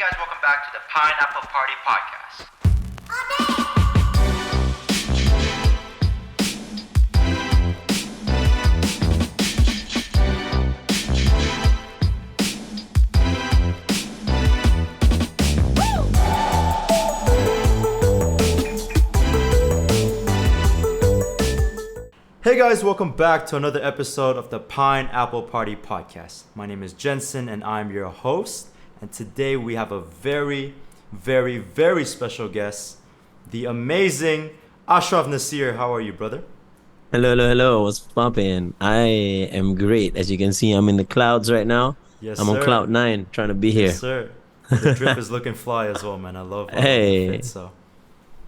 guys, welcome back to the Pineapple Party Podcast. Hey guys, welcome back to another episode of the Pineapple Party Podcast. My name is Jensen and I'm your host. And today we have a very, very, very special guest, the amazing ASYRAF NASIR. How are you, brother? Hello. What's poppin'? I am great. As you can see, I'm in the clouds right now. Yes, I'm sir. on cloud 9 trying to be here. Yes, sir. The drip is looking fly as well, man. I love how Hey. it fits, so.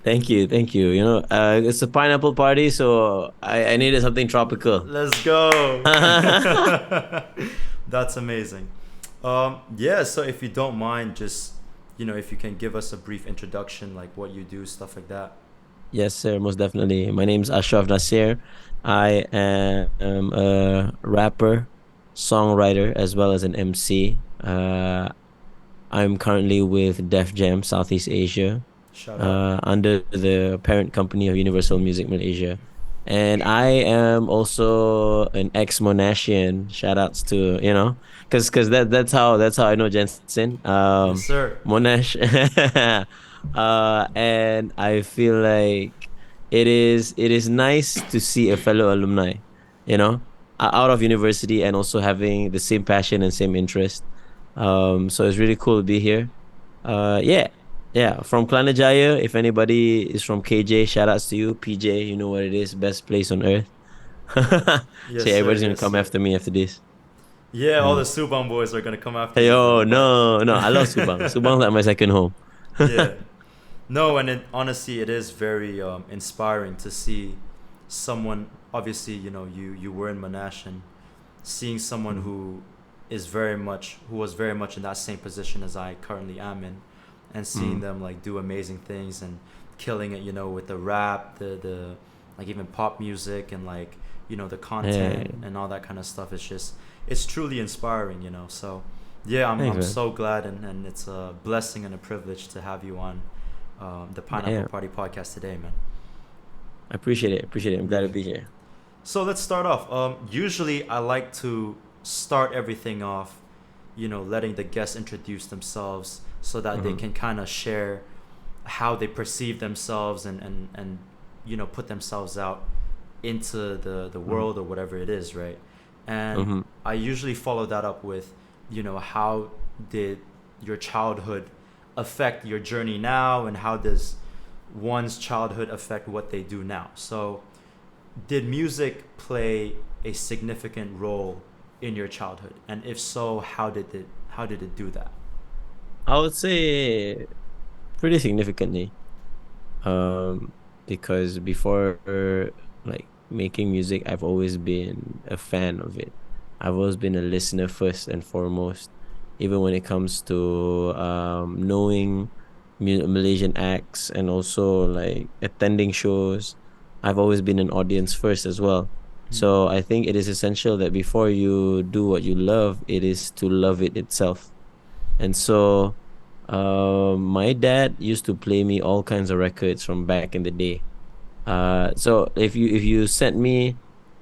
Thank you. You know, it's a pineapple party, so I needed something tropical. Let's go. That's amazing. Yeah, so if you don't mind, just, if you can give us a brief introduction, like what you do, stuff like that. Yes, sir, most definitely. My name's ASYRAF NASIR. I am a rapper, songwriter, as well as an MC. I'm currently with Def Jam Southeast Asia. Shout out. Under the parent company of Universal Music Malaysia. And I am also an ex-Monashian. Shout outs to, because that's how I know Jensen. Yes, sir. Monash. And I feel like it is nice to see a fellow alumni, out of university and also having the same passion and same interest. So it's really cool to be here. Yeah, from Klanajaya. If anybody is from KJ, shout outs to you. PJ, you know what it is, best place on earth. Yes, So yeah, everybody's sir, gonna yes, come sir. after me after this. Yeah, all the Subang boys are gonna come after Hey, you. yo, bro. no, I love Subang. Subang's like my second home. Yeah. No, and honestly, it is very inspiring to see someone. Obviously, you were in Monash, and seeing someone who was very much in that same position as I currently am in, and seeing them like do amazing things and killing it, with the rap, the like even pop music and like the content and all that kind of stuff. It's truly inspiring, So yeah, I'm Thanks, man. so glad, and it's a blessing and a privilege to have you on the Pineapple Party Podcast today, man. I appreciate it. I'm glad to be here. So let's start off. Usually I like to start everything off, letting the guests introduce themselves so that they can kind of share how they perceive themselves and put themselves out into the world or whatever it is, right? And I usually follow that up with, how did your childhood affect your journey now, and how does one's childhood affect what they do now? So did music play a significant role in your childhood, and if so, how did it do that? I would say pretty significantly. Because before like making music, I've always been a fan of it. I've always been a listener first and foremost, even when it comes to knowing Malaysian acts and also like attending shows. I've always been an audience first as well. So I think it is essential that before you do what you love, it is to love it itself. And so my dad used to play me all kinds of records from back in the day. So if you sent me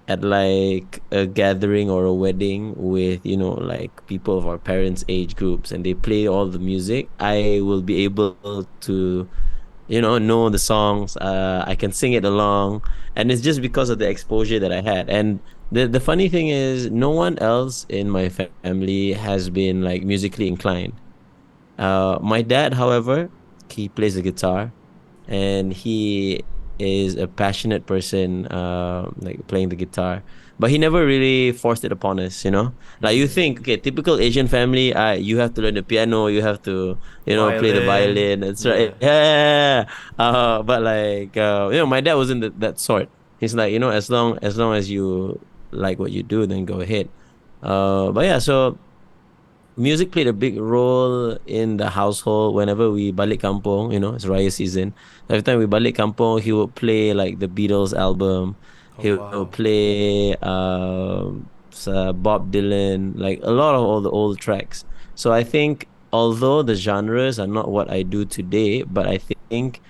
at like a gathering or a wedding with like people of our parents' age groups and they play all the music, I will be able to know the songs. I can sing it along, and it's just because of the exposure that I had. And the funny thing is, no one else in my family has been like musically inclined. My dad, however, he plays the guitar, and he is a passionate person, like playing the guitar. But he never really forced it upon us, Like you think, okay, typical Asian family, you have to learn the piano, you have to, play the violin. That's right. Yeah. But like, my dad wasn't that sort. He's like, as long as you like what you do, then go ahead. But yeah, so music played a big role in the household. Whenever we balik kampung, it's Raya season. Every time we balik kampung, he would play like the Beatles album. He Wow. would play Bob Dylan, like a lot of all the old tracks. So I think although the genres are not what I do today, but I think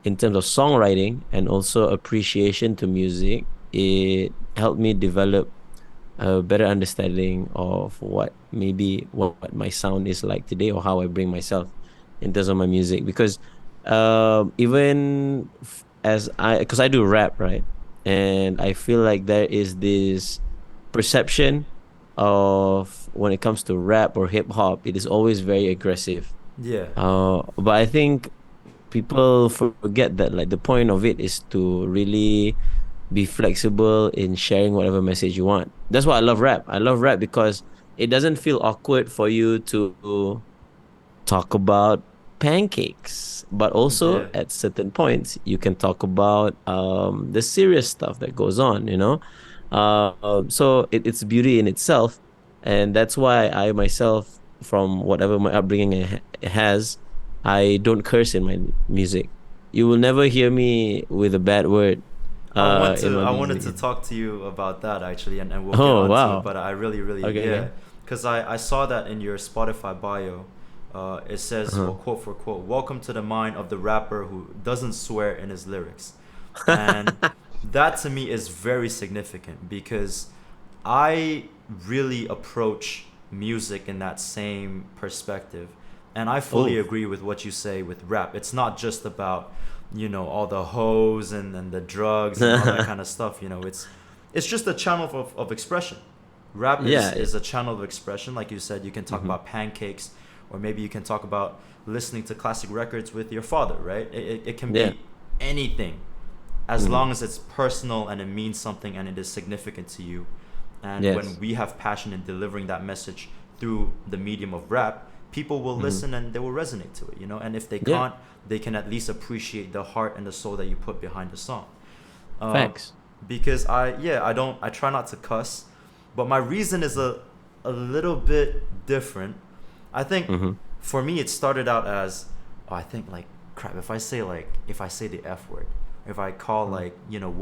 in terms of songwriting and also appreciation to music, it helped me develop a better understanding of what my sound is like today, or how I bring myself in terms of my music. Because even as because I do rap, right? And I feel like there is this perception of, when it comes to rap or hip hop, it is always very aggressive. Yeah. But I think people forget that, like, the point of it is to really be flexible in sharing whatever message you want. That's why I love rap. I love rap because it doesn't feel awkward for you to talk about pancakes, but also Yeah. at certain points you can talk about the serious stuff that goes on, you know. So it's beauty in itself, and that's why I myself, from whatever my upbringing has, I don't curse in my music. You will never hear me with a bad word in my I wanted to music. talk to you about that actually, and we'll get Oh, onto it. wow. But I really, really, Okay, yeah, okay. because I saw that in your Spotify bio. It says, well, Uh-huh. quote for quote, "Welcome to the mind of the rapper who doesn't swear in his lyrics," and that to me is very significant because I really approach music in that same perspective. And I fully Oh, agree with what you say with rap. It's not just about, all the hoes and the drugs and all that kind of stuff. It's just a channel of expression. Rap is, yeah. is a channel of expression. Like you said, you can talk Mhm. about pancakes, or maybe you can talk about listening to classic records with your father, right? It can Yeah. be anything as Mhm. long as it's personal and it means something and it is significant to you. And when Yes. we have passion in delivering that message through the medium of rap, people will Mhm. listen and they will resonate to it. And if they Yeah. can't, they can at least appreciate the heart and the soul that you put behind the song. um, Facts. because I try not to cuss, but my reason is a little bit different. I think Mhm. for me it started out as, oh, I think like, crap, if I say the F word, if I call Mhm. like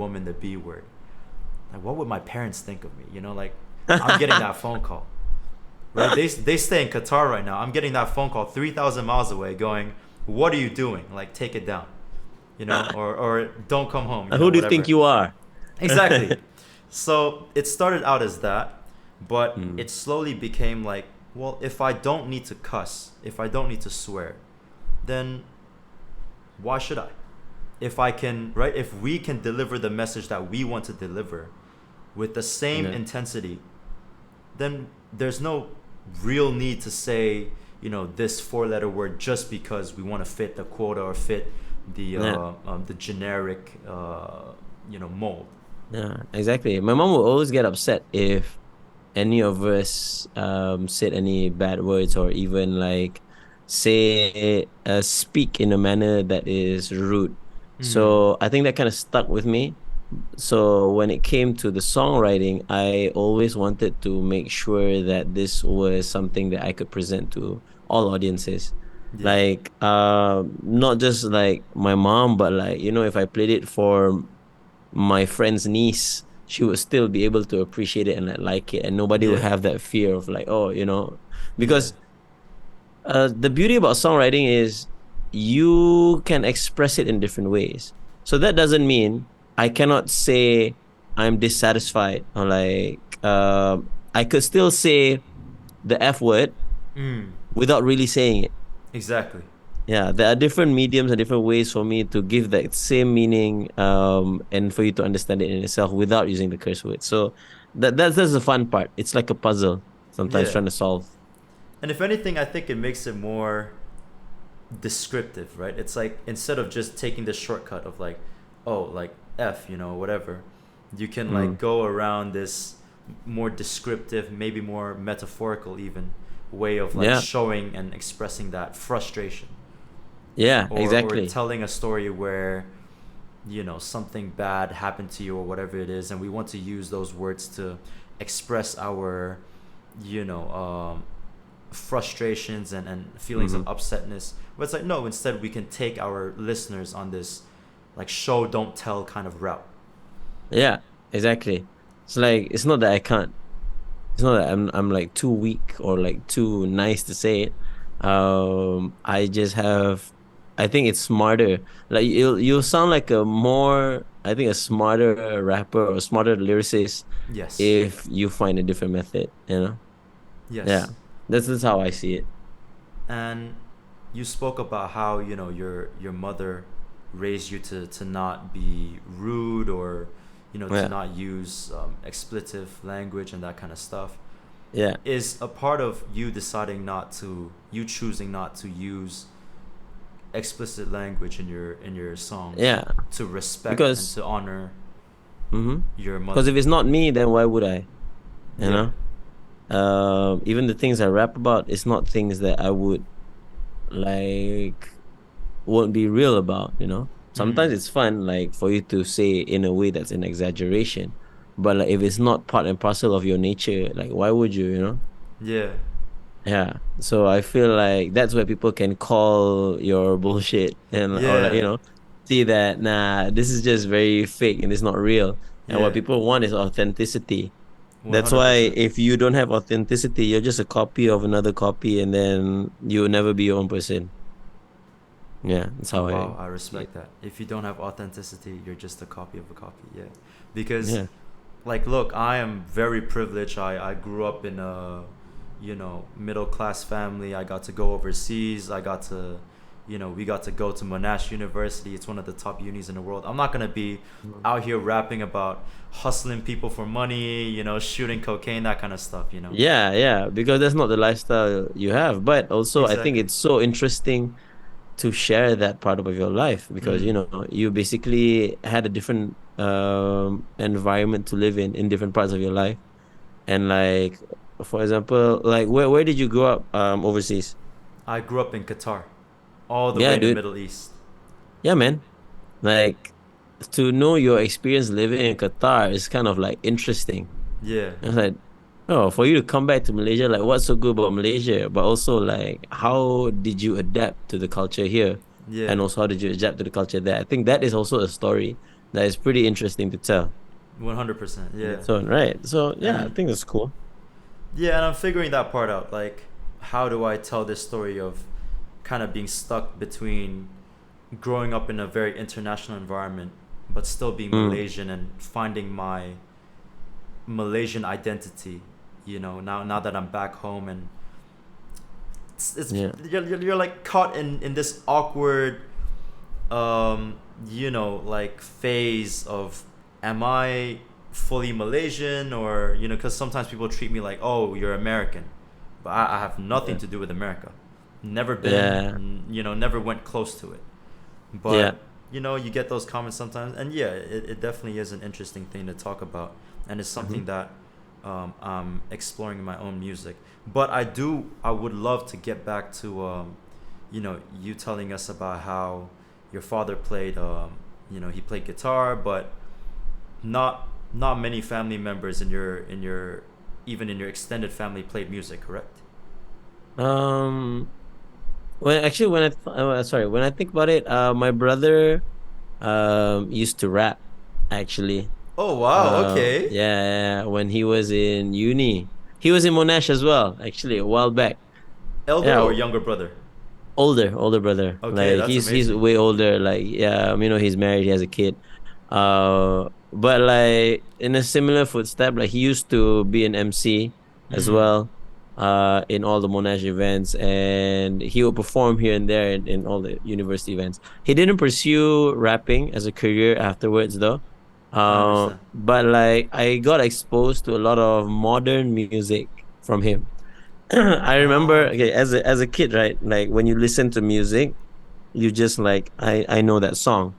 woman the B word, like what would my parents think of me? Like I'm getting that phone call, right? They stay in Qatar right now. I'm getting that phone call 3,000 miles away, going, "What are you doing? Like take it down, or don't come home, Who do you think whatever." you are? Exactly. So it started out as that, but Mm. it slowly became like, well, if I don't need to cuss, if I don't need to swear, then why should I? If I can, right? If we can deliver the message that we want to deliver with the same Yeah. intensity, then there's no real need to say, this four-letter word just because we want to fit the quota or fit Yeah. the generic, mold. Yeah. Exactly. My mom will always get upset if any of us said any bad words, or even like say speak in a manner that is rude. Mm. So I think that kind of stuck with me. So when it came to the songwriting, I always wanted to make sure that this was something that I could present to all audiences. Yeah. Like not just like my mom, but like, if I played it for my friend's niece, she would still be able to appreciate it and like it, and nobody would Yeah. have that fear of like, oh, Yeah. because the beauty about songwriting is you can express it in different ways. So that doesn't mean I cannot say I'm dissatisfied, or like I could still say the F word Mm. without really saying it. Exactly. Yeah, there are different mediums and different ways for me to give that same meaning, and for you to understand it in itself without using the curse word. So that's the fun part. It's like a puzzle sometimes Yeah. trying to solve. And if anything, I think it makes it more descriptive, right? It's like instead of just taking the shortcut of like, oh, like F, whatever, you can like Mm. go around this more descriptive, maybe more metaphorical even way of like Yeah, showing and expressing that frustration, yeah, or exactly. telling a story where something bad happened to you or whatever it is, and we want to use those words to express our you know frustrations and feelings of Hmm. upsetness. But it's like, no, instead we can take our listeners on this like show don't tell kind of route. Yeah, exactly. It's like, it's not that I can't. It's not that I'm like too weak or like too nice to say it. I just have, I think it's smarter. Like you'll sound like a more, I think a smarter rapper or smarter lyricist Yes. if you find a different method, you know? Yeah. Yes. That's how I see it. And you spoke about how, your mother raised you to not be rude, or to Yeah. not use expletive language and that kind of stuff. Yeah. Is a part of you deciding not to, you choosing not to use explicit language in your songs, Yeah. to respect and Because to honor mm-hmm. your Because mother? if it's not me, then why would I? You Yeah. know? Even the things I rap about, it's not things that I would like won't be real about, you know. Mm-hmm. Sometimes it's fun, like for you to say in a way that's an exaggeration, but like if it's not part and parcel of your nature, like why would you, you know? Yeah. Yeah. So I feel like that's where people can call your bullshit and or like, Yeah. see that this is just very fake and it's not real. And what Yeah. people want is authenticity. That's why 100%. if you don't have authenticity, you're just a copy of another copy and then you'll never be your own person. Yeah, that's Oh how wow, I I see it. respect that. If you don't have authenticity, you're just a copy of a copy. Yeah. Because Yeah. like look, I am very privileged. I grew up in a middle class family. I got to go overseas. I got to we got to go to Monash University. It's one of the top unis in the world. I'm not going to be out here rapping about hustling people for money, shooting cocaine, that kind of stuff. Yeah, yeah, because that's not the lifestyle you have. But also, I think Exactly. it's so interesting to share that part of your life because, Mm. you basically had a different environment to live in different parts of your life. And like, for example, like where did you grow up overseas? I grew up in Qatar, all the way Yeah, in the dude. Middle East. Yeah, man. Like to know your experience living in Qatar is kind of like interesting. Yeah. It's like, oh, for you to come back to Malaysia, like what's so good about Malaysia? But also like how did you adapt to the culture here? Yeah. And also how did you adapt to the culture there? I think that is also a story that is pretty interesting to tell. 100%. In Yeah. its own right. So yeah, I And think that's cool. yeah, and I'm figuring that part out. Like, how do I tell this story of kind of being stuck between growing up in a very international environment, but still being Mm, Malaysian and finding my Malaysian identity. Now that I'm back home, and it's yeah. you're like caught in this awkward like phase of, am I fully Malaysian, or because sometimes people treat me like, oh, you're American, but I have nothing Yeah. to do with America. Never been, Yeah. never went close to it. Yeah. But you get those comments sometimes, and yeah, it definitely is an interesting thing to talk about, and it's Hmm. something that I'm exploring in my own music. But I would love to get back to you telling us about how your father played he played guitar, but not many family members in your even in your extended family played music, correct? Um when I think about it, my brother used to rap actually. Oh wow, okay. Yeah, when he was in uni. He was in Monash as well, actually, a while back. Elder Yeah, or younger brother? older brother. Okay, Like that's he's amazing. way older. Like yeah, he's married, he has a kid. But like in a similar footstep, like he used to be an MC as Mm. well, in all the Monash events, and he would perform here and there in all the university events. He didn't pursue rapping as a career afterwards though. I understand. But like I got exposed to a lot of modern music from him. I Oh, remember, okay. okay, as a kid, right? Like when you listen to music, you just like I know that song.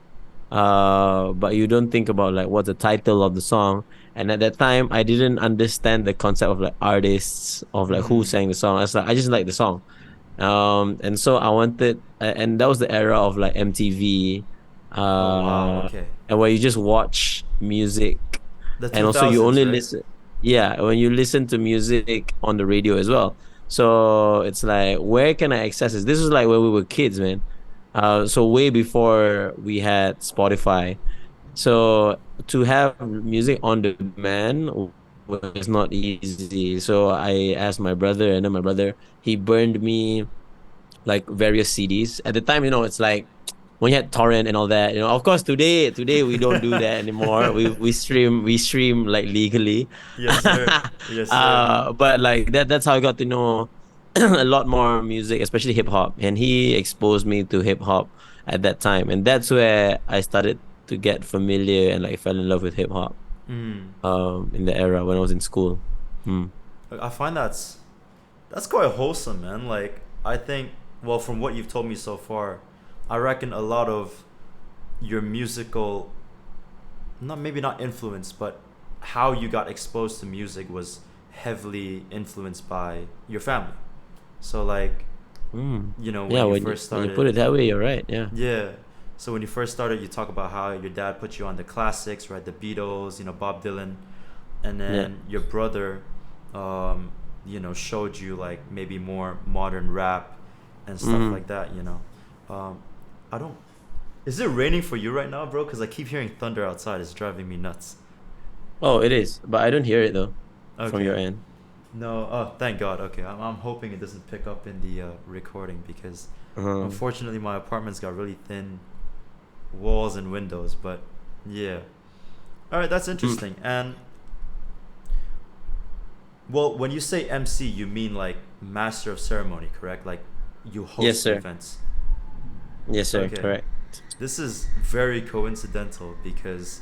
But you don't think about like what's the title of the song. And at that time, I didn't understand the concept of like artists of like who Mm. sang the song. I just like the song. And so I wanted, and that was the era of like MTV, Oh wow, uh, okay. and where you just watch music, The and also you 2000s, only right? listen. Yeah, when you listen to music on the radio as well. So it's like, where can I access this? This is like when we were kids, man. So way before we had Spotify. So to have music on demand was not easy. So I asked my brother, and then my brother he burned me. like various CDs. At the time, it's like when you had torrent and all that. Of course, today we don't do that anymore. We stream like legally. Yes, sir. Yes, sir. But like that's how I got to know a lot more music, especially hip hop. And he exposed me to hip hop at that time, and that's where I started to get familiar and like fell in love with hip hop. Mm. In the era when I was in school. Hmm. I find that's quite wholesome, man. Like I think, well, from what you've told me so far, I reckon a lot of your musical, not maybe not influence, but how you got exposed to music was heavily influenced by your family. So like, when Yeah, you when you, first when you put started, it that way, you're right. Yeah. yeah. So when you first started, you talk about how your dad put you on the classics, right? The Beatles, Bob Dylan, and Yeah. then your brother, showed you like maybe more modern rap and stuff Mm. like that. I don't. Is it raining for you right now, bro? Because I keep hearing thunder outside. It's driving me nuts. Oh, it is, but I don't hear it though from your Okay. end. No. Oh, thank God. Okay. I'm hoping it doesn't pick up in the recording because Um. unfortunately my apartment's got really thin walls and windows. But yeah. All right. That's mm, interesting. And well, when you say MC, you mean like master of ceremony, correct? Like you yes, host the sir. events. Yes, sir. Okay. Correct. This is very coincidental because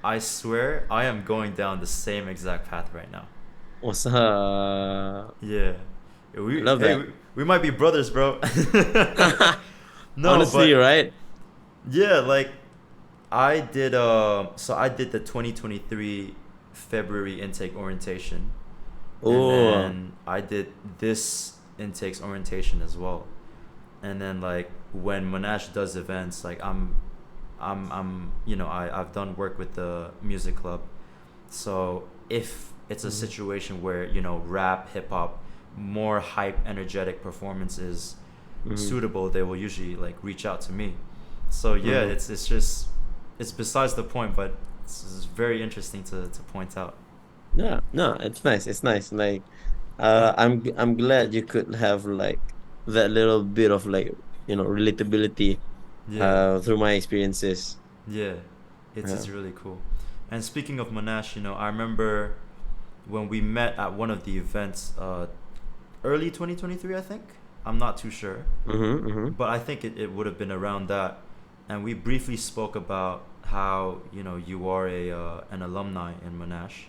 I swear I am going down the same exact path right now. What's up? Yeah. I We love hey that. we might be brothers, bro. No, Honestly, but right? yeah, like I did the 2023 February intake orientation, and Oh. then I did this intakes orientation as well. And then like when Monash does events, like I'm I've done work with the music club. So if it's a Mhm. situation where, rap, hip hop, more hype, energetic performance is Mhm. suitable, they will usually like reach out to me. So yeah, Mhm. it's just it's besides the point, but it's very interesting to point out. Yeah. No, it's nice. It's nice. Like, I'm glad you could have like that little bit of like relatability Yeah, through my experiences. yeah, it's Yeah. really cool. And speaking of Monash, I remember when we met at one of the events, early 2023, I think. I'm not too sure, Mm-hmm. Mm-hmm. but I think it would have been around that. And we briefly spoke about how you are a an alumni in Monash,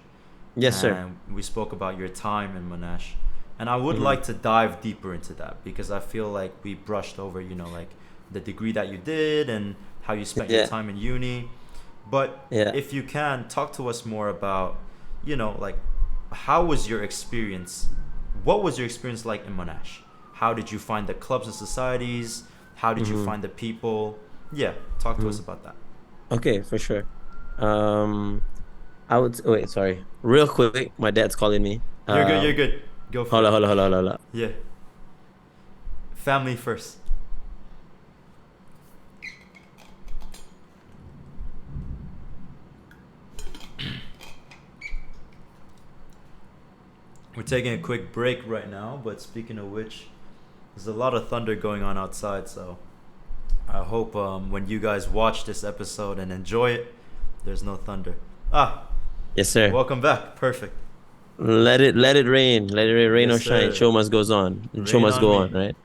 Yes, sir. and we spoke about your time in Monash. And I would Mm-hmm. like to dive deeper into that because I feel like we brushed over, like the degree that you did and how you spent your Yeah. time in uni. But Yeah. if you can talk to us more about, like how was your experience? What was your experience like in Monash? How did you find the clubs and societies? How did you Mm-hmm. find the people? Yeah, talk to Mm-hmm. us about that. Okay, for sure. Um, I would wait. Sorry, real quick. My dad's calling me. You're good. You're good. Go for Hold it. on, hold on, hold on, hold on. Yeah, family first. We're taking a quick break right now, but speaking of which, there's a lot of thunder going on outside, so I hope when you guys watch this episode and enjoy it, there's no thunder. Ah, Yes, sir. welcome back. Perfect. Let it rain. Let it rain, rain Yes, or shine. sir. Show must goes on. Show Rain must on go on, me. right?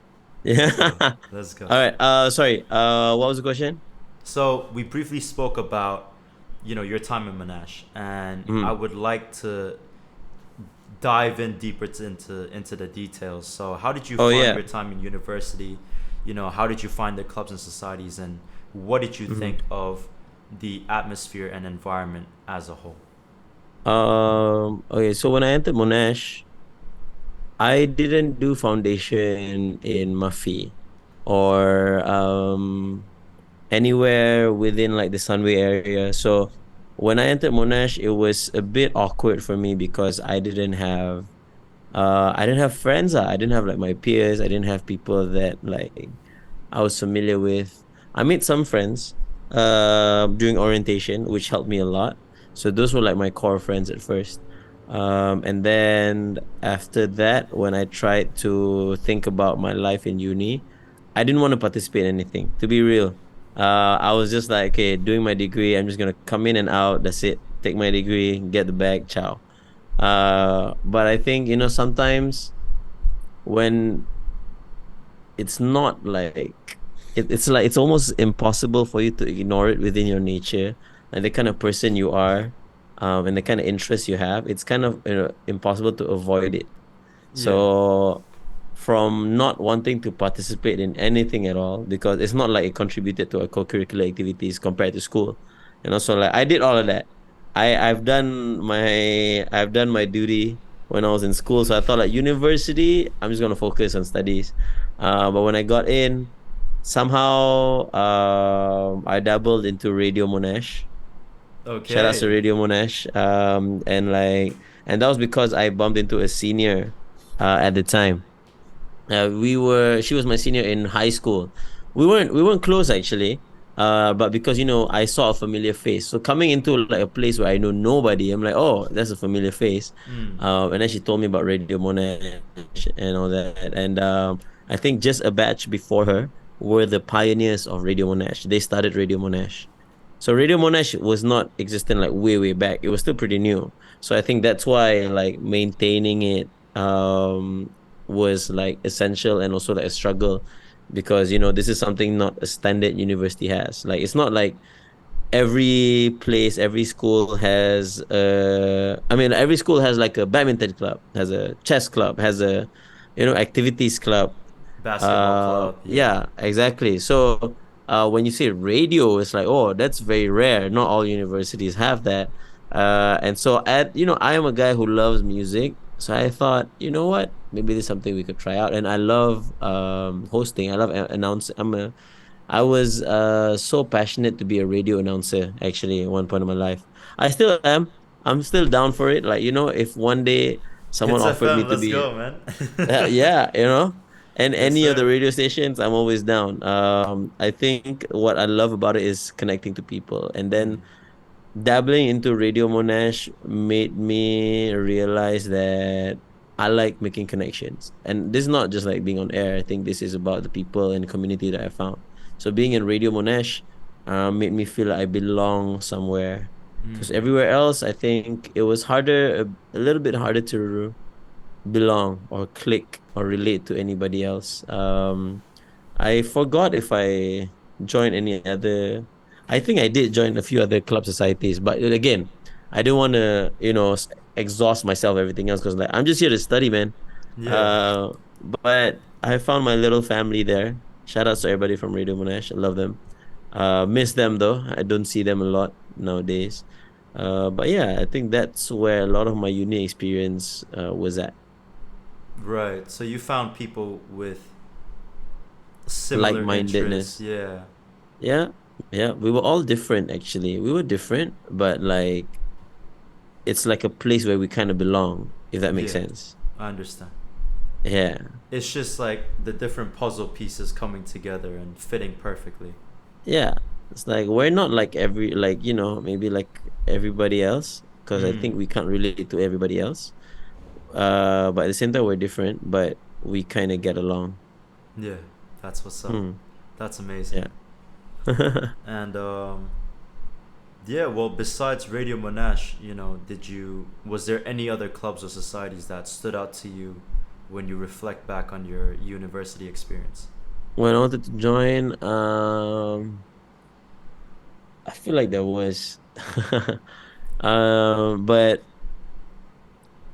Yeah. Let's go. Let's go. All right. Sorry. What was the question? So we briefly spoke about, your time in Monash, and I Mm. would like to dive in deeper into the details. So how did you Oh find yeah. your time in university? How did you find the clubs and societies, and what did you Mhm. think of the atmosphere and environment as a whole? Okay. So when I entered Monash, I didn't do foundation in Mafi or anywhere within like the Sunway area. So when I entered Monash, it was a bit awkward for me because I didn't have friends. I didn't have like my peers. I didn't have people that like I was familiar with. I made some friends during orientation, which helped me a lot. So those were like my core friends at first. And then after that, when I tried to think about my life in uni, I didn't want to participate in anything, to be real. I was just like, okay, doing my degree, I'm just gonna come in and out, that's it. Take my degree, get the bag, ciao. But I think, sometimes when it's not like it's like it's almost impossible for you to ignore it within your nature and the kind of person you are, and the kind of interests you have, it's kind of impossible to avoid it. Yeah. So from not wanting to participate in anything at all, because it's not like it contributed to a co-curricular activities compared to school. So like I did all of that. I've done my duty when I was in school. So I thought like university, I'm just gonna focus on studies. But when I got in, somehow I dabbled into Radio Monash. Shout out to Okay. Radio Monash. And that was because I bumped into a senior at the time. She was my senior in high school. We weren't close actually. But because I saw a familiar face. So coming into like a place where I know nobody, I'm like, oh, that's a familiar face. Mm. And then she told me about Radio Monash and all that. And I think just a batch before her were the pioneers of Radio Monash. They started Radio Monash. So Radio Monash was not existing like way, way back. It was still pretty new. So I think that's why like maintaining it was like essential and also like a struggle, because this is something not a standard university has. Like it's not like every place, every school has I mean every school has like a badminton club, has a chess club, has a activities club. Basketball club. Yeah. Yeah, exactly. So when you say radio, it's like, oh, that's very rare. Not all universities have that. And so I am a guy who loves music. So I thought, you know what? Maybe there's something we could try out. And I love hosting. I love announcing. I was so passionate to be a radio announcer actually at one point in my life. I still am. I'm still down for it. Like, if one day someone Hits offered me FM. to Let's be go, man. yeah, and Yes, any of the sir. radio stations, I'm always down. I think what I love about it is connecting to people, and Mm. then dabbling into Radio Monash made me realize that I like making connections, and this is not just like being on air. I think this is about the people and the community that I found. So being in Radio Monash, made me feel like I belong somewhere. Because Mm. everywhere else, I think it was a little bit harder to belong or click or relate to anybody else. I forgot if I joined any other. I think I did join a few other club societies, but again, I didn't want to, exhaust myself everything else, because like I'm just here to study, man. Yeah. Uh, but I found my little family there. Shout out to everybody from Radio Monash. I love them. Miss them though. I don't see them a lot nowadays. But yeah, I think that's where a lot of my uni experience was at. Right. So you found people with similar interests. Like-mindedness. Yeah. Yeah, yeah. We were all different actually. We were different, but like it's like a place where we kind of belong, if that makes Yeah. sense. I understand. Yeah. It's just like the different puzzle pieces coming together and fitting perfectly. Yeah. It's like we're not like maybe like everybody else, because I Mm. think we can't relate to everybody else. But at the same time we're different, but we kind of get along. Yeah. That's what's up. Hmm. That's amazing. Yeah. And yeah, well, besides Radio Monash, was there any other clubs or societies that stood out to you when you reflect back on your university experience? When I wanted to join, I feel like there was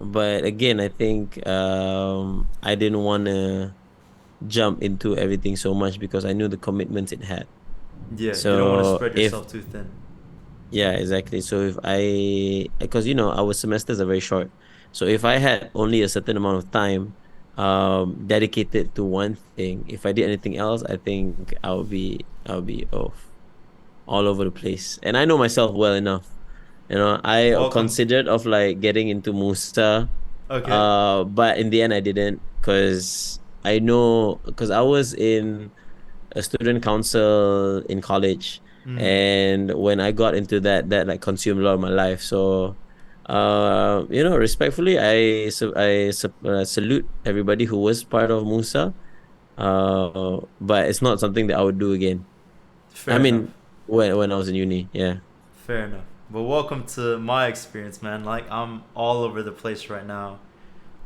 but again, I think I didn't want to jump into everything so much because I knew the commitments it had. Yeah, you don't want to So spread if yourself too thin. yeah, exactly. So if because our semesters are very short. So if I had only a certain amount of time dedicated to one thing, if I did anything else, I think I'll be off all over the place. And I know myself well enough. I Welcome. considered of like getting into Musa, Okay. but in the end I didn't, because I was in a student council in college, Mm. and when I got into that like consumed a lot of my life. So Respectfully, I salute everybody who was part of Musa. But it's not something that I would do again. I Fair enough. mean, when I was in uni, yeah. Fair enough. But welcome to my experience, man. Like I'm all over the place right now,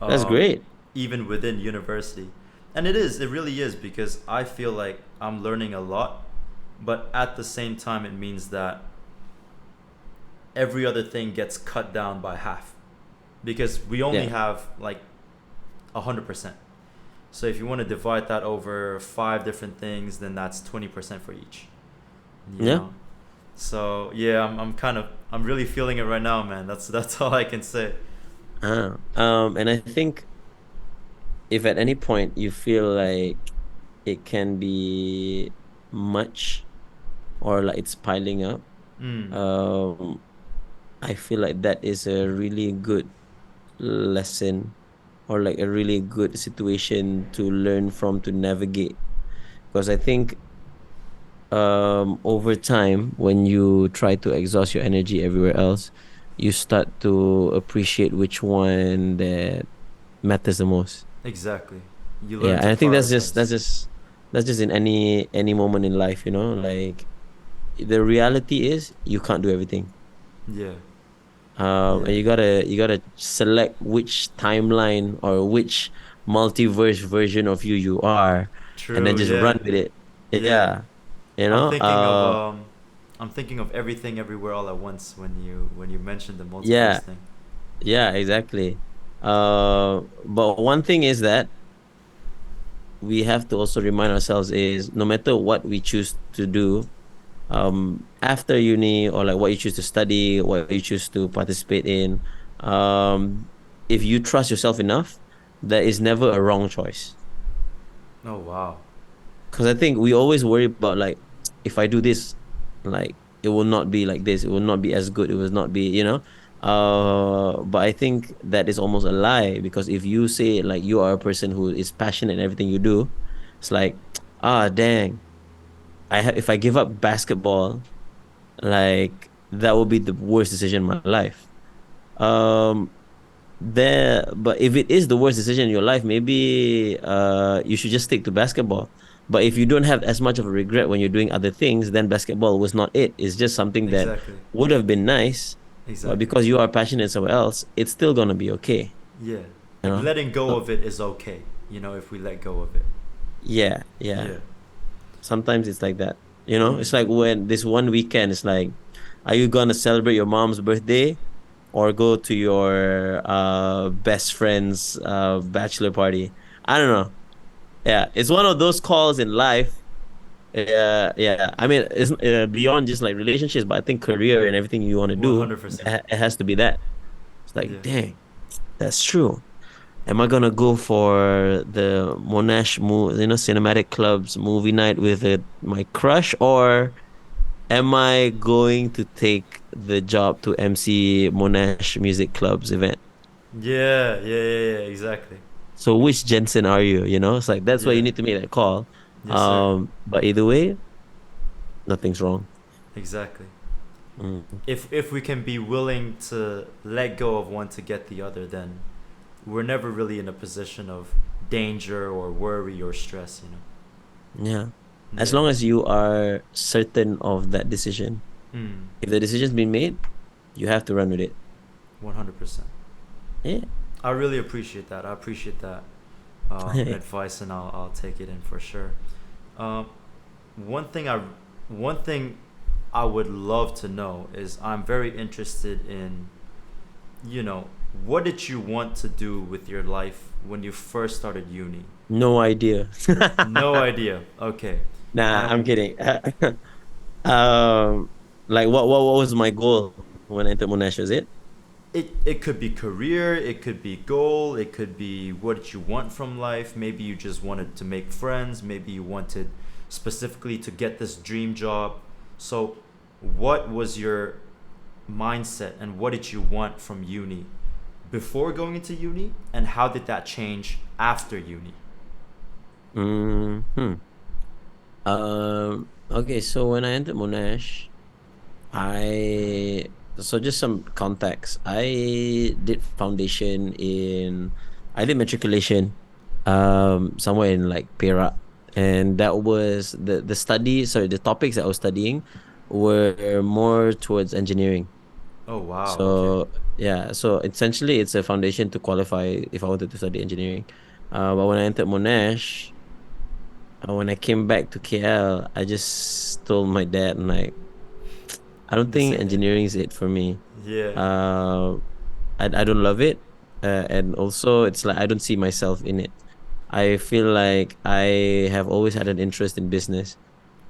That's um, great. even within university, and it really is because I feel like I'm learning a lot, but at the same time, it means that every other thing gets cut down by half because we only Yeah. have like 100%. So if you want to divide that over five different things, then that's 20% for each. You Yeah. know. So yeah, I'm really feeling it right now, man. That's all I can say. And I think if at any point you feel like it can be much or like it's piling up, Mm, um, I feel like that is a really good lesson or like a really good situation to learn from to navigate. Because I think over time, when you try to exhaust your energy everywhere else, you start to appreciate which one that matters the most. exactly. You Yeah, learn and to I think that's just prioritize. in any moment in life, like the reality is you can't do everything. Yeah. And Yeah. you gotta select which timeline or which multiverse version of you are, and then True. just Yeah. run with it. Yeah. Yeah, you I'm know. thinking of um I'm thinking of everything everywhere all at once when you mentioned the multiverse Yeah, thing. yeah, exactly. But one thing is that we have to also remind ourselves is no matter what we choose to do, after uni or like what you choose to study, what you choose to participate in, um, if you trust yourself enough, there is never a wrong choice. Oh wow. Because I think we always worry about like, if I do this, like it will not be like this, it will not be as good, it will not be, but I think that is almost a lie because if you say like you are a person who is passionate in everything you do, it's like, dang, if I give up basketball, like that would be the worst decision in my life. Um, but if it is the worst decision in your life, maybe you should just stick to basketball. But if you don't have as much of a regret when you're doing other things, then basketball was not it. It's just something that Exactly. would have been nice, but Exactly. because you are passionate somewhere else, it's still gonna be okay. Yeah. You Like know? letting go So, of it is okay, if we let go of it. yeah, yeah. Yeah. Sometimes it's like that. Mm. It's like when this one weekend, it's like, are you gonna celebrate your mom's birthday or go to your best friend's bachelor party? I don't know. Yeah, it's one of those calls in life. Yeah, yeah. I mean, it's beyond just like relationships, but I think career and everything you want to do, 100%. it has to be that. It's like, Yeah. dang, that's true. Am I gonna go for the Monash cinematic clubs movie night with my crush, or am I going to take the job to MC Monash Music Club's event? Yeah, yeah, yeah, yeah, exactly. So which Jensen are you? It's like that's why you Yeah. need to make that call. Yes, sir. But either way, nothing's wrong. Exactly. Mm. If we can be willing to let go of one to get the other, then we're never really in a position of danger or worry or stress. Yeah. As Yeah. long as you are certain of that decision. Mm. If the decision's been made, you have to run with it. 100%. Yeah. I really appreciate that. I appreciate that advice, and I'll take it in for sure. Um, one thing I one thing I would love to know is I'm very interested in, you know, what did you want to do with your life when you first started uni? No idea. No idea. Okay. Nah, I'm And kidding. Um, like what was my goal when I entered Monash? Was it? it could be career, it could be goal, it could be what you want from life. Maybe you just wanted to make friends, maybe you wanted specifically to get this dream job. So what was your mindset and what did you want from uni before going into uni, and how did that change after uni? Hmm. Okay, so when I entered Monash, I So just some context. I did matriculation, somewhere in like Perak, and that was the study. Sorry, the topics that I was studying were more towards engineering. Oh wow. Okay. So yeah, so essentially it's a foundation to qualify if I wanted to study engineering. But when I entered Monash, when I came back to KL, I just told my dad, like, I don't This think ain't it. engineering is it for me. Yeah. Uh, I don't love it, and also it's like I don't see myself in it. I feel like I have always had an interest in business,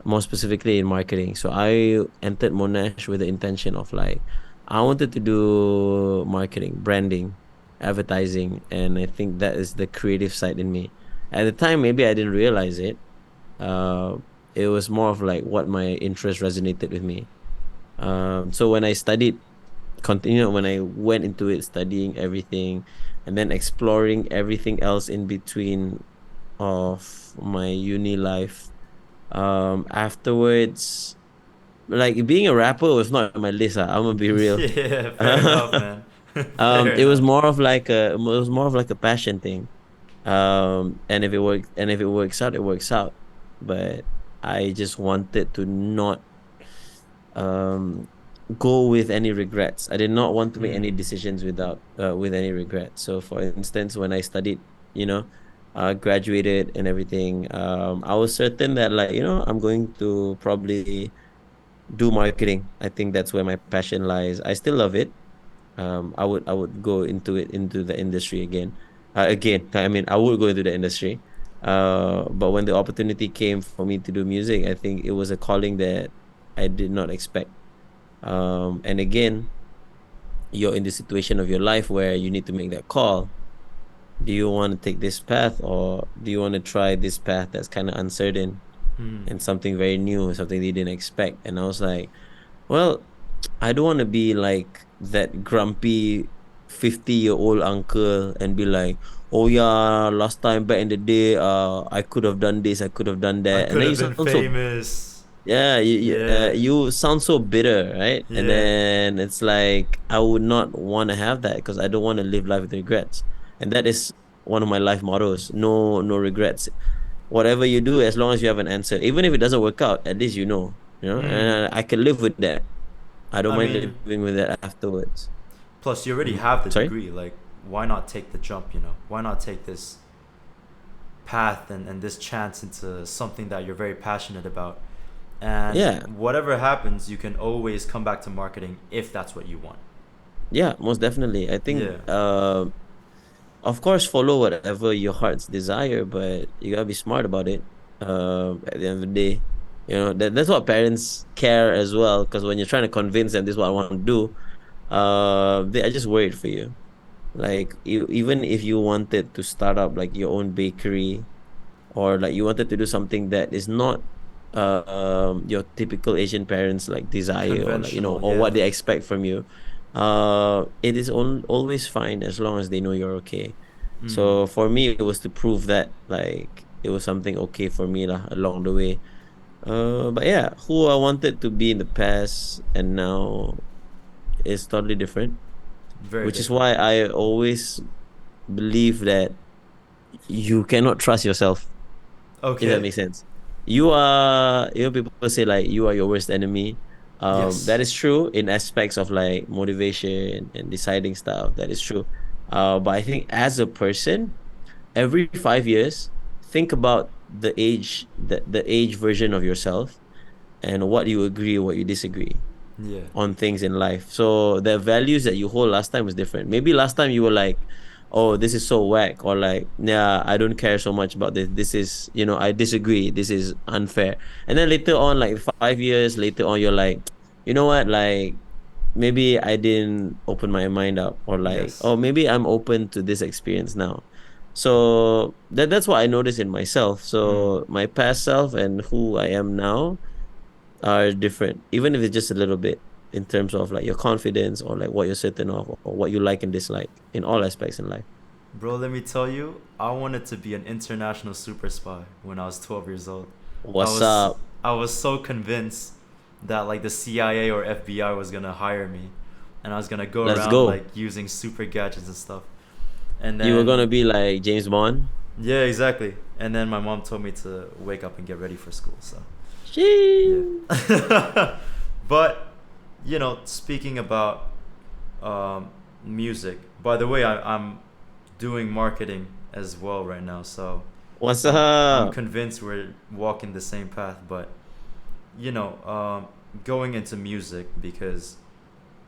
more specifically in marketing. So I entered Monash with the intention of like I wanted to do marketing, branding, advertising, and I think that is the creative side in me. At the time, maybe I didn't realize it. Uh, it was more of like what my interest resonated with me. So when I studied continue when I went into it studying everything and then exploring everything else in between of my uni life. Afterwards, like being a rapper was not on my list. I'm gonna be real. Yeah. Fair enough, man. Fair It was enough. more of like a passion thing. And if it works out, it works out. But I just wanted to not um go with any regrets. I did not want to make any Hmm. decisions with any regrets. So for instance, when I studied, you know, graduated and everything, I was certain that like, I'm going to probably do marketing. I think that's where my passion lies. I still love it. I would go into the industry again. I mean, I would go into the industry. But when the opportunity came for me to do music, I think it was a calling that I did not expect. And again, you're in the situation of your life where you need to make that call. Do you want to take this path, or do you want to try this path that's kind of uncertain Hmm. and something very new, something they didn't expect? And I was like, well, I don't want to be like that grumpy 50-year-old uncle and be like, oh yeah, last time back in the day, I could have done this, I could have done I that. And could then have you been sound so famous. yeah, Yeah. you sound so bitter, right? And Yeah. then it's like I would not want to have that because I don't want to live life with regrets. And that is one of my life mottos. No, no regrets. Whatever you do, as long as you have an answer, even if it doesn't work out, at least Hmm. and I can live with that. I don't I mind mean, living with that afterwards. plus you already have the Sorry? degree. Like, why not take the jump? You know, why not take this path and this chance into something that you're very passionate about? And Yeah, whatever happens, you can always come back to marketing if that's what you want. yeah, most definitely. I think Yeah. of course, follow whatever your heart's desire, but you gotta be smart about it. At the end of the day, that's what parents care as well. Because when you're trying to convince them this is what I want to do, they are just worried for you. Like even if you wanted to start up like your own bakery, or like you wanted to do something that is not your typical Asian parents like desire, or like Conventional. or what Yeah. they expect from you, it is always fine as long as they know you're okay. Hmm. So for me, it was to prove that like it was something okay for me lah along the way. But yeah, who I wanted to be in the past and now is totally different, Very which is different. why I always believe that you cannot trust yourself, if that Okay. makes sense. People say like you are your worst enemy. That Yes. is true in aspects of like motivation and deciding stuff. That is true. But I think as a person, every 5 years, think about the age version of yourself and what you agree, what you disagree Yeah. on things in life. So the values that you hold last time was different. Maybe last time you were like, "Oh, this is so whack," or like, "Yeah, I don't care so much about this. This is, I disagree. This is unfair." And then later on, like 5 years later on, you're like, "You know what? Like, maybe I didn't open my mind up, or like, Yes. oh, maybe I'm open to this experience now." So that's what I noticed in myself. Hmm. So my past self and who I am now are different, even if it's just a little bit in terms of like your confidence or like what you're certain of or what you like and dislike in all aspects in life. Bro, let me tell you, I wanted to be an international super spy when I was 12 years old. I What's was up? I was so convinced that like the CIA or FBI was gonna hire me. and I was gonna go Let's around go. like using super gadgets and stuff. And You were gonna then be like James Bond. yeah, exactly. And then my mom told me to wake up and get ready for school. So Shee. yeah. But speaking about music. By the way, I'm doing marketing as well right now, so What's I'm up? convinced we're walking the same path. But you know, um, going into music because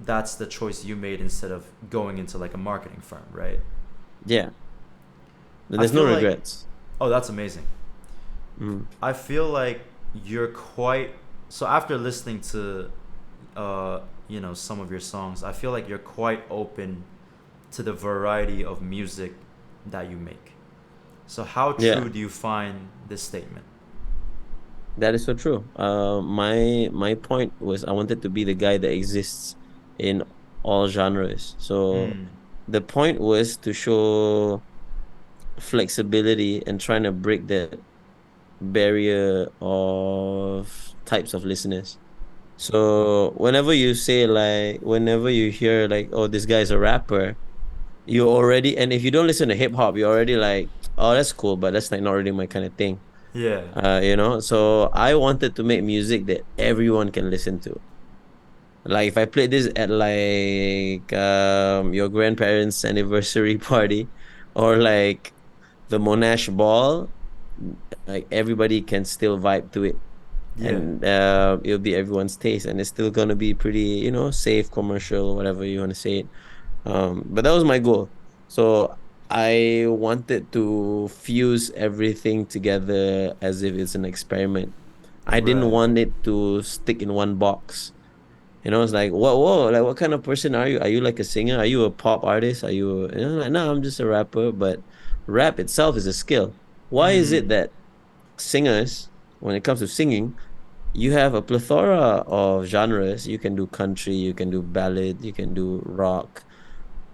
that's the choice you made instead of going into like a marketing firm, right? Yeah. I There's no feel like, regrets. oh, that's amazing. Mm. I feel like you're quite so after listening to some of your songs, I feel like you're quite open to the variety of music that you make. So how Yeah. true do you find this statement? That is so true. My point was I wanted to be the guy that exists in all genres. So Mm. the point was to show flexibility and trying to break that barrier of types of listeners. So whenever you hear like, oh, this guy's a rapper, you already, and if you don't listen to hip hop, you're already like, oh, that's cool, but that's like not really my kind of thing. Yeah. So I wanted to make music that everyone can listen to. Like if I played this at like your grandparents' anniversary party or like the Monash ball, like everybody can still vibe to it. Yeah. And it'll be everyone's taste and it's still gonna be pretty, safe, commercial, whatever you want to say it. But that was my goal. So I wanted to fuse everything together as if it's an experiment. I didn't Right. want it to stick in one box. It's like, whoa, like what kind of person are you? Are you like a singer? Are you a pop artist? Are like, no, I'm just a rapper. But rap itself is a skill. Why is it Mm. that singers, when it comes to singing, you have a plethora of genres. You can do country, you can do ballad, you can do rock.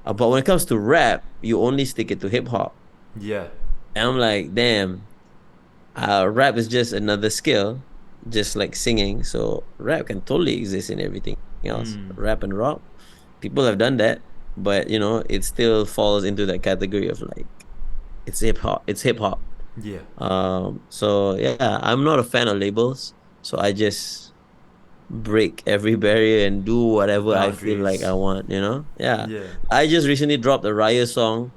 But when it comes to rap, you only stick it to hip hop. Yeah. And I'm like, damn, rap is just another skill, just like singing. So rap can totally exist in everything else. Mm. Rap and rock, people have done that, but it still falls into that category of like it's hip hop. It's hip hop. Yeah. So yeah, I'm not a fan of labels. So I just break every barrier and do whatever I feel like I Boundaries. want, Yeah. Yeah. I just recently dropped a Raya song,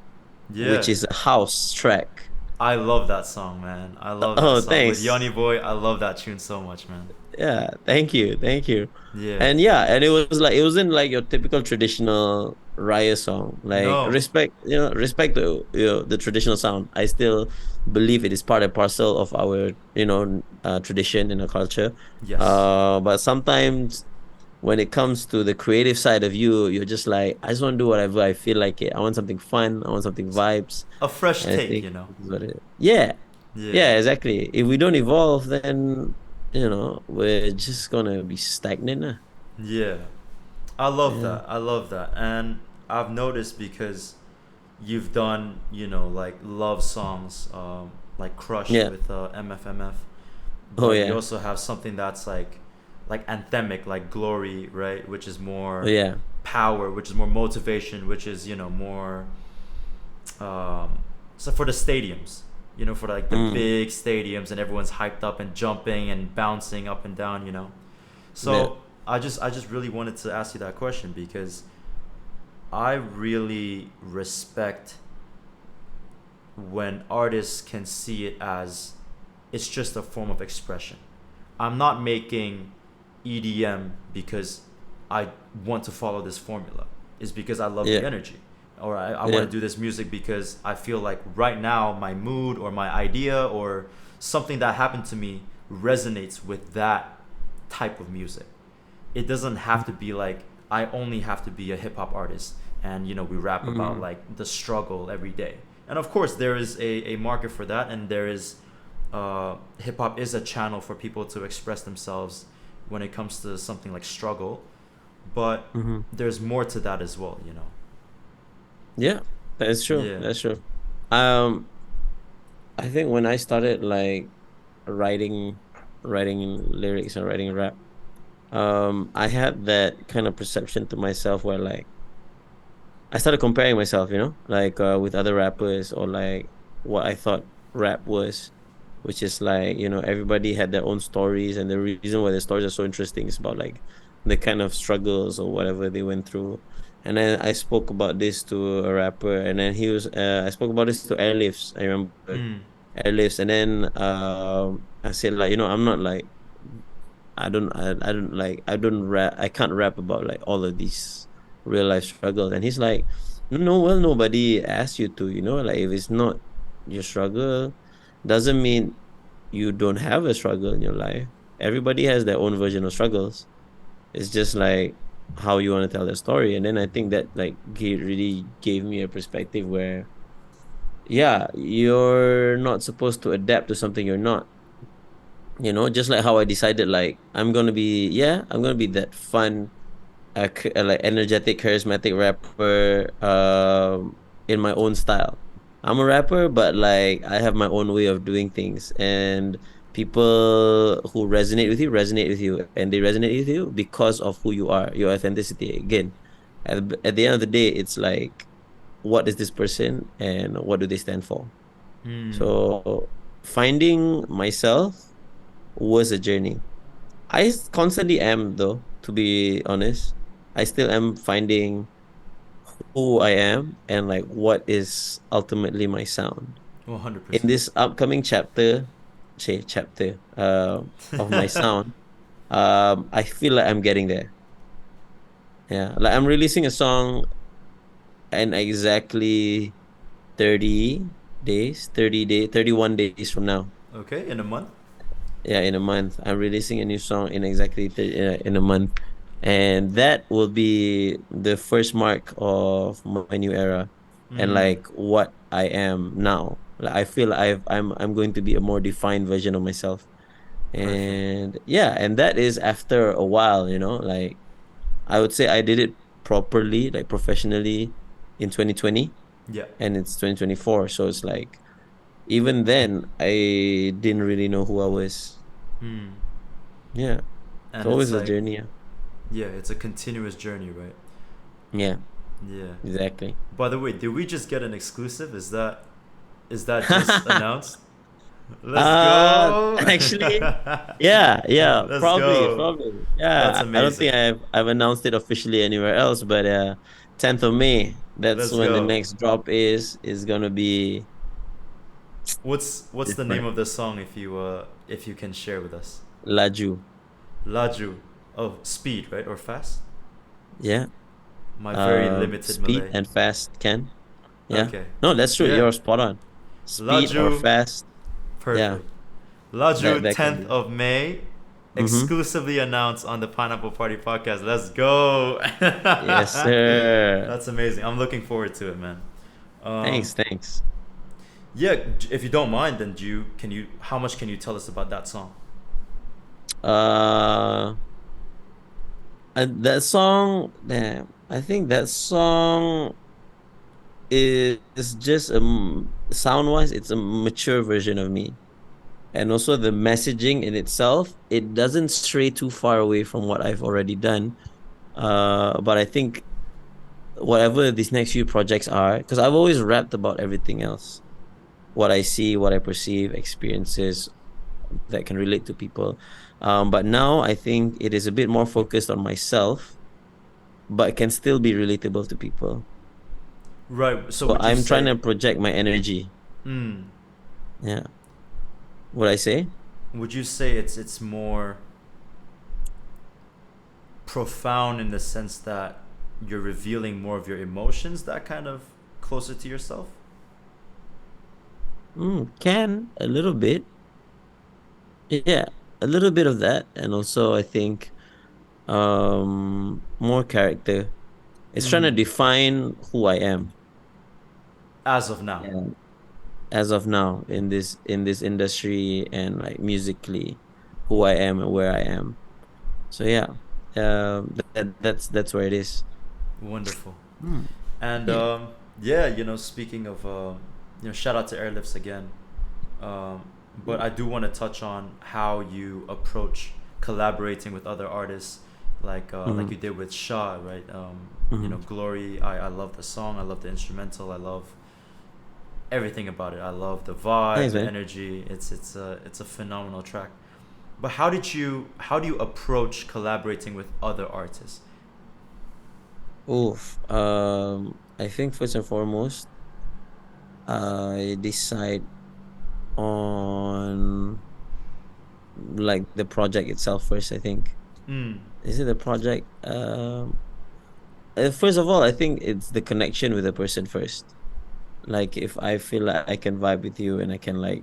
which Yeah. is a house track. I love that song, man. I love that Oh, song with thanks. Yanni Boy. I love that tune so much, man. Yeah, thank you. Thank you. Yeah. And yeah, and it wasn't like your typical traditional Raya song. Like No. respect to the traditional sound. I still believe it is part and parcel of our tradition and our culture. Yes. But sometimes when it comes to the creative side of you, you're just like, I just want to do whatever I feel like it. I want something fun. I want something vibes. A fresh And I take, think you know. this is what it is. Yeah, Yeah. yeah, exactly. If we don't evolve, then we're just gonna be stagnant. Yeah. I love Yeah, that. I love that. And I've noticed because you've done, like love songs, like Crush yeah. with MFMF, Oh but you yeah, also have something that's like anthemic, like Glory, right? Which is oh more yeah. power, which is more motivation, which is, more so for the stadiums, for like the Mm, big stadiums and everyone's hyped up and jumping and bouncing up and down. yeah. So I just really wanted to ask you that question because I really respect when artists can see it as it's just a form of expression. I'm not making EDM because I want to follow this formula. It's because I love the Yeah, energy. Or I want yeah. to do this music because I feel like right now my mood or my idea or something that happened to me resonates with that type of music. It doesn't have to be like I only have to be a hip hop artist and we rap about Mm, like the struggle every day. And of course there is a market for that, and there is hip hop is a channel for people to express themselves when it comes to something like struggle, but mm-hmm. there's more to that as well. Yeah, that's true. Yeah. That's true. Um, I think when I started like writing, writing lyrics and writing rap, I had that kind of perception to myself where like I started comparing myself, like with other rappers or like what I thought rap was, which is like, everybody had their own stories, and the reason why the stories are so interesting is about like the kind of struggles or whatever they went through. And then I spoke about this to a rapper, and then I spoke about this to Airlifts. I remember Mm. Airlifts, and then I said like, I'm not like I don't rap I can't rap about like all of these real life struggles. And he's like, no, well, nobody asked you to, like if it's not your struggle, doesn't mean you don't have a struggle in your life. Everybody has their own version of struggles. It's just like how you want to tell the story. And then I think that like he really gave me a perspective where, yeah, you're not supposed to adapt to something you're not. Just like how I decided, like I'm gonna be that fun, like energetic, charismatic rapper, in my own style. I'm a rapper, but like I have my own way of doing things, and people who resonate with you, and they resonate with you because of who you are, your authenticity. Again, at the end of the day, it's like, what is this person, and what do they stand for? Mm. So finding myself was a journey. Constantly am, though, to be honest. I still am finding who I am and like what is ultimately my sound. In 100%. this upcoming chapter of my sound, I feel like I'm getting there. Yeah. Like I'm releasing a song in exactly 30 days, 31 days from now. Okay, in a month. Yeah, in a month. I'm releasing a new song in exactly in a month, and that will be the first mark of my new era, and Mm. like what I am now. Like I feel I'm going to be a more defined version of myself, Perfect. and yeah, and that is after a while. Like I would say I did it properly, like professionally, in 2020, Yeah. and it's 2024, so it's like even then I didn't really know who I was. Mm. Yeah. It's And it's always a like, journey. Yeah. yeah, it's a continuous journey, right? Yeah, Yeah. exactly. By the way, did we just get an exclusive? Is that just announced? Let's go. Actually, yeah, yeah, Let's probably, go. probably. That's Yeah, I don't amazing. think I've announced it officially anywhere else, but 10th of May, that's Let's when the go. next drop is gonna be What's the name different. of the song if you can share with us? Laju. Laju. Oh, speed, right? Or fast? Yeah. My very limited Speed Malay. and fast can. Yeah. Okay. No, that's true. Yeah. You're spot on. Speed or Laju. fast. Yeah. Perfect. Laju, That can 10th be. of May, Mm-hmm. exclusively announced on the Pineapple Party podcast. Let's go. Yes, sir. That's amazing. I'm looking forward to it, man. Um, Thanks. yeah, if you don't mind, then how much can you tell us about that song? Uh, and that song, damn, I think that song is just sound wise, it's a mature version of me. And also the messaging in itself, it doesn't stray too far away from what I've already done. But I think whatever these next few projects are, because I've always rapped about everything else, what I see, what I perceive, experiences that can relate to people. But now I think it is a bit more focused on myself, but can still be relatable to people. Right. So So would you I'm trying say, to project my energy. mm, Yeah. What I say? it's more profound in the sense that you're revealing more of your emotions, that kind of closer to yourself? Can a little bit. Yeah, a little bit of that, and also I think more character. It's trying to Mm. define who I am. As of now. Yeah. As of now in this industry and like musically, who I am and where I am. So yeah, that's where it is. Wonderful. Hmm. And Yeah. yeah, speaking of, shout out to Airlifts again. Um, but I do want to touch on how you approach, collaborating with other artists, like Mm-hmm. you did with Shaw, right? Mm-hmm. Glory. I love the song. I love the instrumental. I love everything about it. I love the vibe, Thanks, the man. energy. It's a phenomenal track. But how do you approach collaborating with other artists? Oof. I think first and foremost, I decide on like the project itself first, I think. Mm. Is it the project? First of all, I think it's the connection with the person first. Like if I feel like I can vibe with you and I can like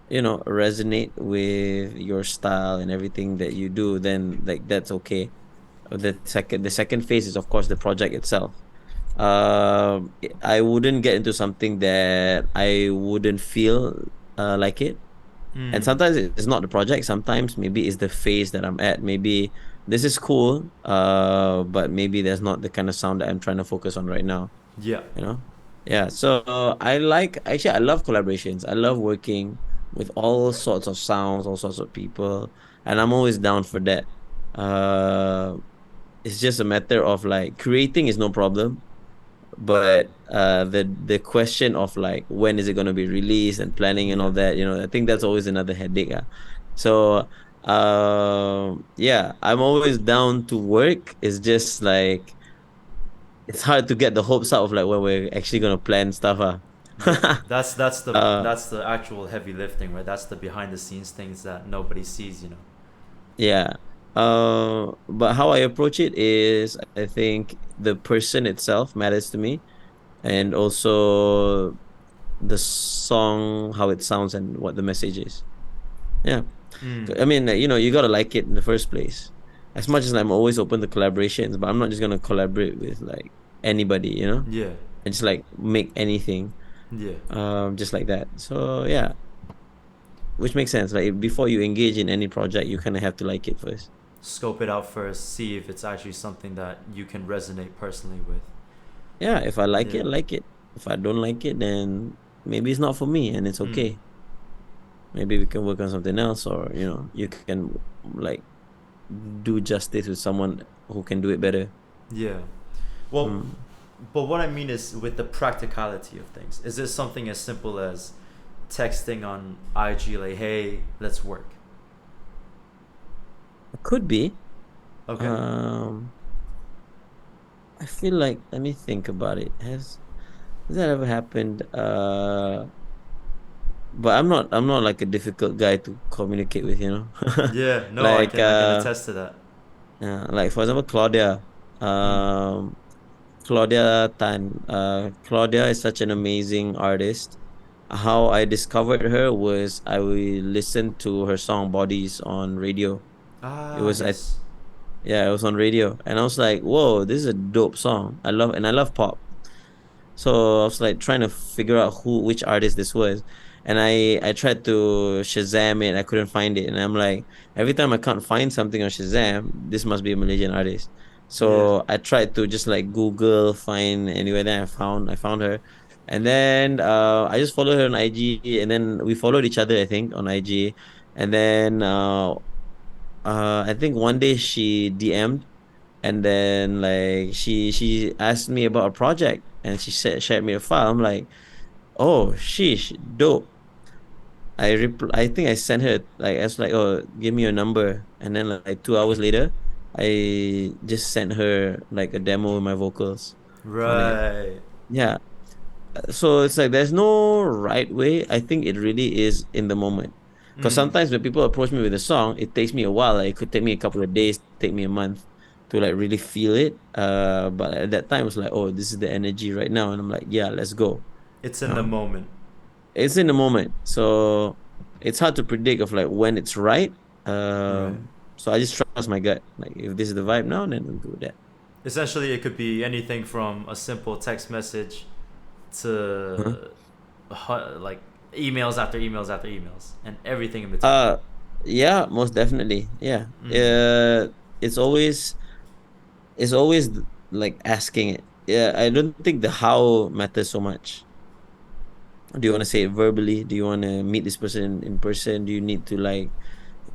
resonate with your style and everything that you do, then like that's okay. The second phase is of course the project itself. I wouldn't get into something that I wouldn't feel like it. And Mm. sometimes it's not the project, sometimes maybe it's the phase that I'm at. Maybe this is cool, but maybe there's not the kind of sound that I'm trying to focus on right now, Yeah. you know? Yeah, so I love collaborations. I love working with all sorts of sounds, all sorts of people, and I'm always down for that. Uh, it's just a matter of like creating is no problem, but the question of like when is it going to be released and planning and Yeah. all that, I think that's always another headache. So yeah, I'm always down to work. It's just like it's hard to get the hopes up of like when we're actually going to plan stuff. Yeah. That's the uh that's the actual heavy lifting, right? That's the behind the scenes things that nobody sees. yeah. But how I approach it is I think the person itself matters to me, and also the song, how it sounds, and what the message is. Yeah. Mm. I mean, you gotta like it in the first place. As much as I'm always open to collaborations, but I'm not just gonna collaborate with like anybody, Yeah. and just like make anything, Yeah. just like that. So yeah, which makes sense. Like before you engage in any project, you kind of have to like it first. Scope it out first, see if it's actually something that you can resonate personally with. Yeah, if I like Yeah. it, I like it. If I don't like it, then maybe it's not for me, and it's Mm. okay. Maybe we can work on something else, or you can like do justice with someone who can do it better. Yeah. Well, Mm. but what I mean is with the practicality of things. Is this something as simple as texting on IG like, "Hey, let's work"? It could be. Okay. Um, I feel like let me think about it. Has that ever happened? But I'm not like a difficult guy to communicate with, Yeah. No, I Like can I can attest to that. like for example, Claudia. Mm. Um, Claudia Tan. Claudia is such an amazing artist. How I discovered her was I will listen to her song Bodies on radio. It Ah, was I yes. Yeah, it was on radio, and I was like, "Whoa, this is a dope song. I love pop." So I was like trying to figure out which artist this was, and I tried to Shazam it. I couldn't find it, and I'm like, every time I can't find something on Shazam, this must be a Malaysian artist. Yeah. So I tried to just like Google find anywhere. Then I found her, and then I just followed her on IG, and then we followed each other, I think, on IG, and then I think one day she DM'd, and then like she asked me about a project, and she shared me a file. I'm like, oh sheesh, dope. I think I sent her like I was like, oh, give me your number, and then like 2 hours later, I just sent her like a demo with my vocals on it. Right. Yeah. So it's like there's no right way. I think it really is in the moment. Because Mm. sometimes when people approach me with a song, it takes me a while. Like, it could take me a couple of days, take me a month to like really feel it. But at that time, it's like, oh, this is the energy right now, and I'm like, yeah, let's go. It's You in the know, moment. it's in the moment, so it's hard to predict of like when it's right. Right. So I just trust my gut. Like, if this is the vibe now, then we'll do that. Essentially, it could be anything from a simple text message Huh? to like emails after emails after emails and everything in between. Uh, yeah, most definitely. Yeah. Mm. It's always like asking it. Yeah, I don't think the how matters so much. Do you want to say it verbally? Do you want to meet this person in person? Do you need to like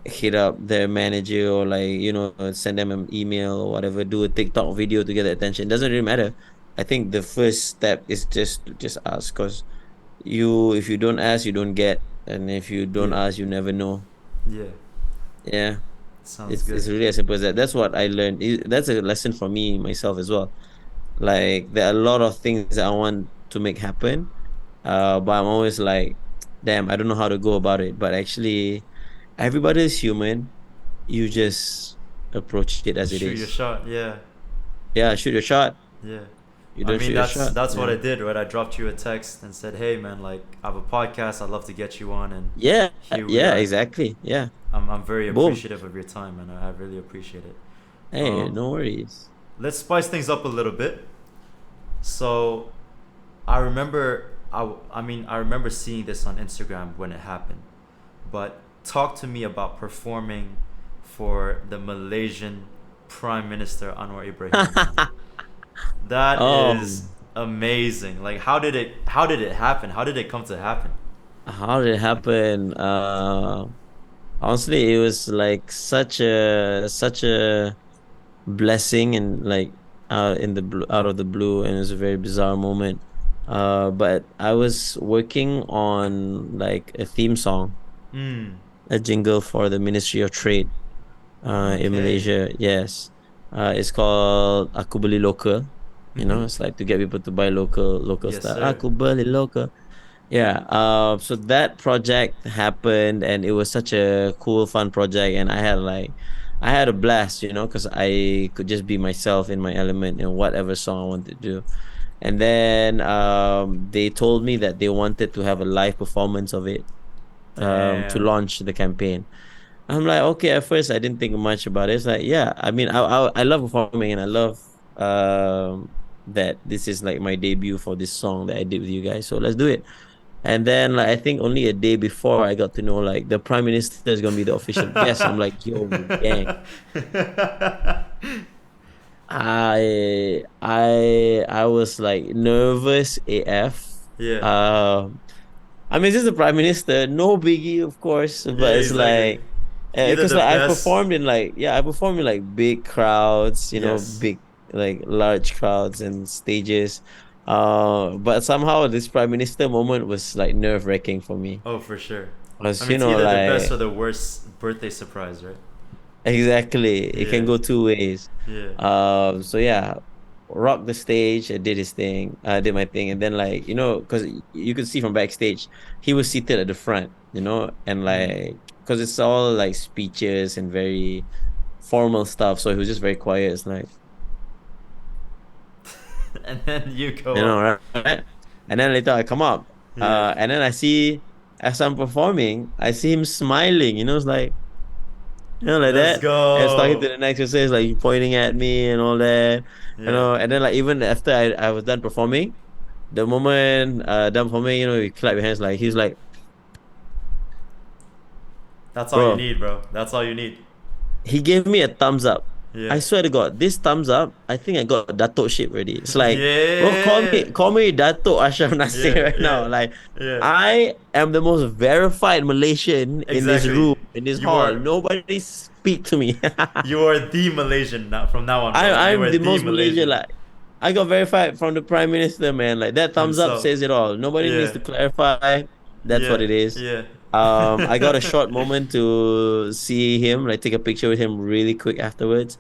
hit up their manager or like, send them an email or whatever, do a TikTok video to get their attention. Doesn't really matter. I think the first step is just to just ask, because if you don't ask, you don't get, and if you don't Yeah. ask, you never know. Yeah. Yeah, Sounds it's good. really as simple as that. That's what I learned. That's a lesson for me myself as well. Like there are a lot of things that I want to make happen, but I'm always like, damn, I don't know how to go about it. But actually, everybody is human. You just approach it as it Shoot your is. shot. Yeah. Yeah, shoot your shot. Yeah. You I don't mean, shoot your shot. that's what Yeah. I did, right? I dropped you a text and said, "Hey, man, like I have a podcast. I'd love to get you on." And Yeah, here we yeah, are. exactly. Yeah. I'm very Boom. appreciative of your time, and I really appreciate it. Hey, Um, no worries. let's spice things up a little bit. So, I remember, I remember seeing this on Instagram when it happened. But talk to me about performing for the Malaysian Prime Minister Anwar Ibrahim, man. That is Um, amazing. Like, how did it happen? How did it come to happen? how did it happen? Honestly, it was like such a blessing, and like out of the blue, and it was a very bizarre moment. But I was working on like a theme song, Hmm. a jingle for the Ministry of Trade in Okay. Malaysia. Yes. It's called Aku Beli Local. Mhm. It's like to get people to buy local Yes, stuff. sir. Aku Beli Local. Yeah. So that project happened, and it was such a cool, fun project, and I had a blast, because I could just be myself in my element in whatever song I wanted to do. And then they told me that they wanted to have a live performance of it to Damn. launch the campaign. I'm like, okay, at first I didn't think much about it. It's like, yeah, I mean, I love performing, and I love that this is like my debut for this song that I did with you guys. So let's do it. And then like I think only a day before I got to know like the Prime Minister is gonna be the official guest. I'm like, yo, gang. I was like nervous AF. Yeah. Um I mean, this is the prime minister, no biggie, of course, Yeah, but it's exactly. like, Either because the like best. I performed in like big crowds, Yes. big like large crowds and stages. But somehow this prime minister moment was like nerve wracking for me, Oh, for sure. I because mean, it's either the best like or the worst birthday surprise, right? exactly, it can Yeah. go two ways. Yeah. So yeah, rocked the stage. I did his thing. I did my thing, and then like because you could see from backstage, he was seated at the front, and Mm. like because it's all like speeches and very formal stuff, so he was just very quiet. It's like And then you go up. right? And then later I come up, Yeah. and then I see as I'm performing, I see him smiling. It's like. Like Let's that. And it's talking to go. the next person, like pointing at me and all that. Yeah. And then like even after I was done performing, the moment done performing, you clap your hands, like he's like, That's all you bro, need, bro. That's all you need. he gave me a thumbs up. Yeah. I swear to God, this thumbs up, I think I got Datuk shape already. It's like, bro, Yeah. call me Datuk Ashraf Yeah. Nasir right Yeah. now. Like, Yeah. I am the most verified Malaysian in this Exactly. room, in this You hall. are Nobody speak to me. you are the Malaysian now from now on, bro. You I'm are the the most Malaysian. Malaysian Like, I got verified from the Prime Minister, man. Like that thumbs up himself. says it all. Nobody needs Yeah. to clarify. That's what Yeah. it is. Yeah. I got a short moment to see him, like take a picture with him really quick afterwards.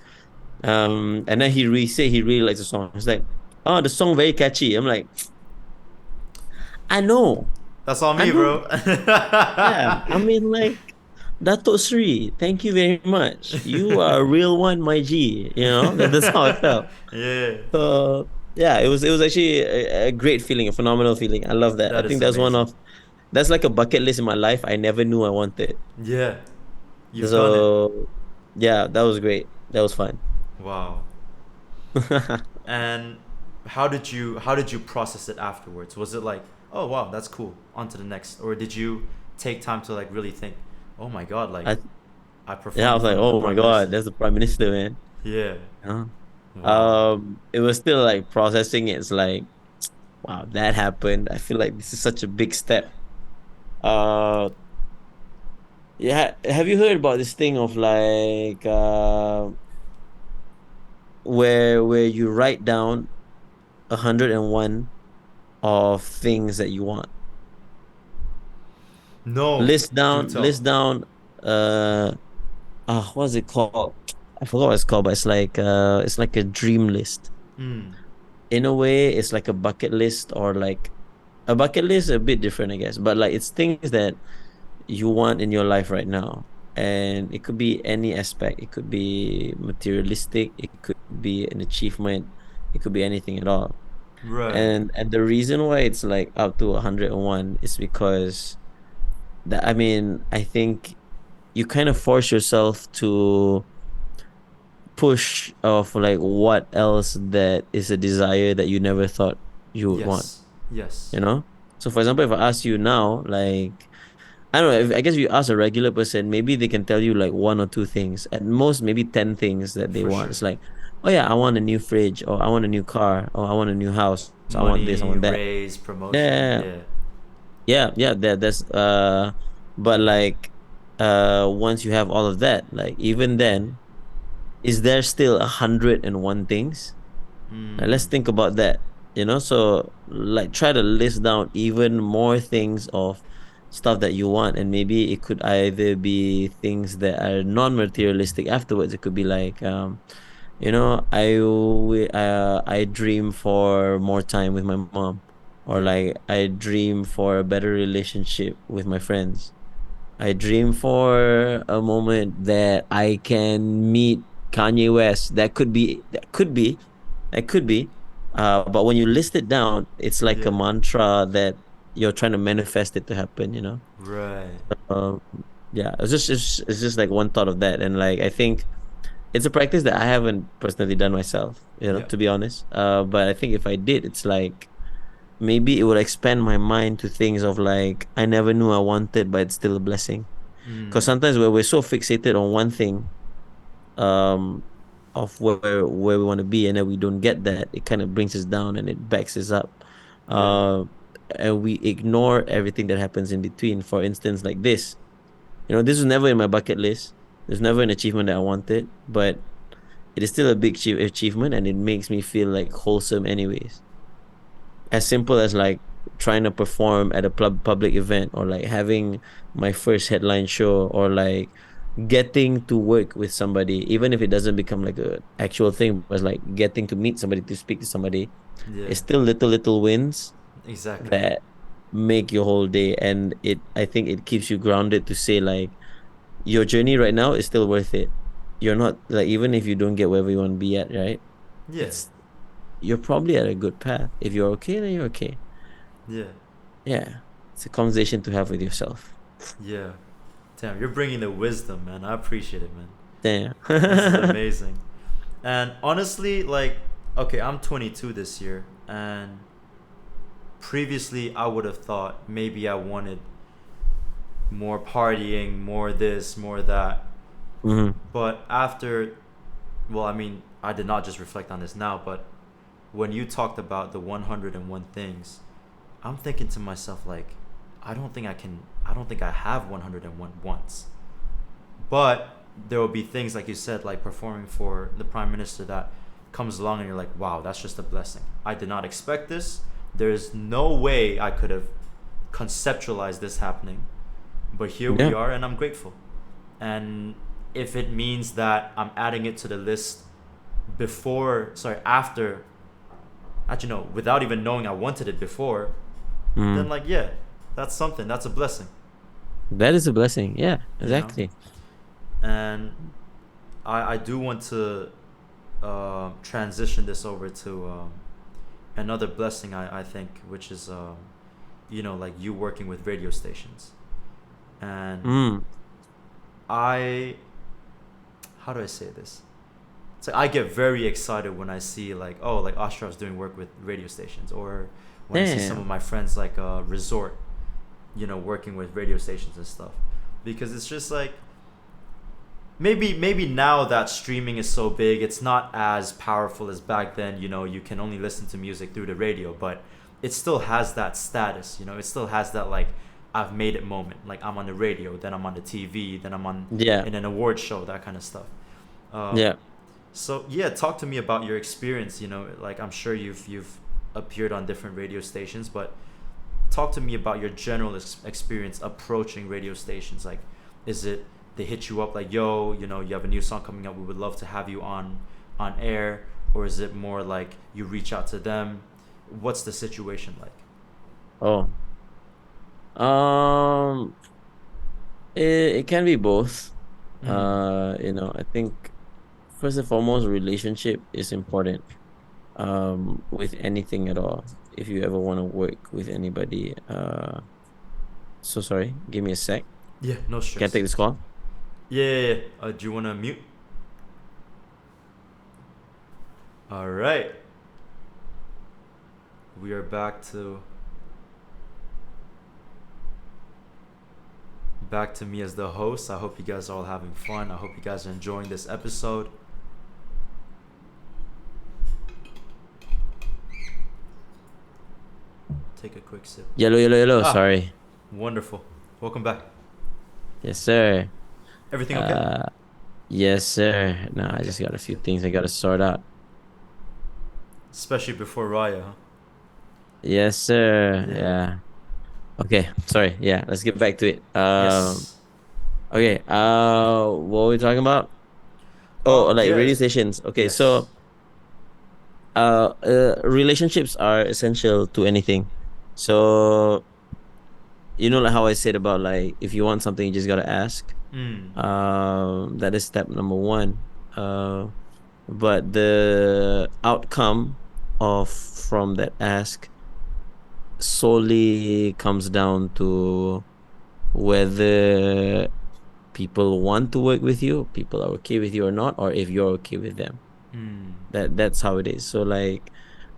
And then he said he really likes the song. He's like, "Oh, the song very catchy." I'm like, "I know, That's all I me, know." bro. Yeah, I mean, like, Dato Sri, thank you very much. You are a real one, my G. That's how I felt. Yeah. So yeah, it was actually a great feeling, a phenomenal feeling. I love that. I That think is amazing. that's like a bucket list in my life I never knew I wanted. Yeah. You've done it. So yeah, that was great. That was fun. Wow. And how did you process it afterwards? Was it like, oh wow, that's cool, on to the next, or did you take time to like really think, oh my god, like I I Yeah, I performed in was like, front of the oh my prime God, minister? that's the Prime Minister, man. Yeah. Yeah. Wow. It was still like processing it. It's like, wow, that happened. I feel like this is such a big step. Uh Yeah, have you heard about this thing of like where you write down 101 of things that you want? No, List do down, tell. list down. Uh, what's it called? I forgot what it's called, but it's like a dream list. Mm, In a way, it's like a bucket list, or like a bucket list, a bit different, I guess. But like it's things that you want in your life right now. And it could be any aspect. It could be materialistic, it could be an achievement, it could be anything at all. right, And the reason why it's like up to 101 is because that, I mean, I think you kind of force yourself to push of like what else that is a desire that you never thought you would want, yes, yes, you know? So for example, if I ask you now, like I don't know, I guess if you ask a regular person, maybe they can tell you like one or two things, at most maybe 10 things that they for want. sure. It's like, oh yeah, I want a new fridge, or I want a new car, or I want a new house, I want this, I Money, want that. raise, promotion, Yeah, yeah, yeah, that's but like once you have all of that, like even then, is there still 101 things? Like, let's mm, think about that, you know? So, like, try to list down even more things of stuff that you want. And maybe it could either be things that are non-materialistic afterwards. It could be like, I dream for more time with my mom, or yeah, like, I dream for a better relationship with my friends. I dream for a moment that I can meet Kanye West. That could be. But when you list it down, it's like a yeah, mantra that you're trying to manifest it to happen, you know? right, Um, yeah, it's just like one thought of that. And like, I think it's a practice that I haven't personally done myself, yeah, to be honest. But I think if I did, it's like, maybe it would expand my mind to things of like, I never knew I wanted, but it's still a blessing. Because mm, sometimes where we're so fixated on one thing, um, of where we want to be, and then we don't get that, it kind of brings us down and it backs us up. yeah, Uh, and we ignore everything that happens in between. For instance, like this, this was never in my bucket list. There's never an achievement that I wanted, but it is still a big achievement, and it makes me feel like wholesome, anyways. As simple as like trying to perform at a public event, or like having my first headline show, or like getting to work with somebody, even if it doesn't become like a actual thing, but like getting to meet somebody, to speak to somebody. yeah, It's still little wins exactly, that make your whole day. And I think it keeps you grounded to say like, your journey right now is still worth it. You're not like, even if you don't get wherever you want to be at, right? yeah, It's You're probably at a good path. If you're okay, then you're okay. yeah, Yeah. It's a conversation to have with yourself. yeah. Damn, you're bringing the wisdom, man. I appreciate it, man. Damn. This is amazing. And honestly, like, okay, I'm 22 this year, and previously I would have thought maybe I wanted more partying, more this, more that. Hmm. But after, well, I mean, I did not just reflect on this now, but when you talked about the 101 things, I'm thinking to myself, like, I don't think I have 101 once. But there will be things, like you said, like performing for the prime minister, that comes along and you're like, wow, that's just a blessing. I did not expect this. There's no way I could have conceptualized this happening. But here we Yeah. are, and I'm grateful. And if it means that I'm adding it to the list after, actually, no, without even knowing I wanted it before, then, Mm. like, yeah, that's something. That's a blessing, That is a blessing. Yeah, you know? exactly. And I do want to transition this over to another blessing, I think, which is, like you working with radio stations. And Mm. I, how do I say this? So I get very excited when I see, like, oh, like Ashraf's doing work with radio stations, or when I see some of Damn. my friends, like Resort, working with radio stations and stuff, because it's just like, maybe now that streaming is so big, it's not as powerful as back then. You can only listen to music through the radio, but it still has that status. It still has that, like, I've made it moment. Like I'm on the radio, then I'm on the TV, then I'm on Yeah. in an award show, that kind of stuff. Um, Yeah. so yeah, talk to me about your experience. You know, like I'm sure you've appeared on different radio stations, but talk to me about your general experience approaching radio stations. Like, is it they hit you up like, yo, you know, you have a new song coming up, we would love to have you on air, or is it more like you reach out to them? What's the situation like? Oh. Um, it can be both. Mm. I think first and foremost, relationship is important. With anything at all. If you ever want to work with anybody. So sorry, give me a sec. Yeah, no Can I stress. take this call? Yeah, yeah, yeah. Do you want to mute? All right. We are back to me as the host. I hope you guys are all having fun. I hope you guys are enjoying this episode. Take a quick sip. Yellow, yellow, yellow. Ah, Sorry. wonderful. Welcome back. Yes, sir. Everything okay? Uh, yes, sir. No, I Okay, just got a that's few good. things I gotta sort out. Especially before Raya, huh? Yes, sir. Yeah. Yeah. Okay. Sorry. Yeah. Let's get back to it. Yes. Okay. What were we talking about? Oh, like Yeah. radio stations. Okay. Yes. So, relationships are essential to anything. So, like how I said about like if you want something, you just gotta ask. Mm. That is step number one. But the outcome of from that ask solely comes down to whether people want to work with you, people are okay with you or not, or if you're okay with them. Mm. That's how it is. So like,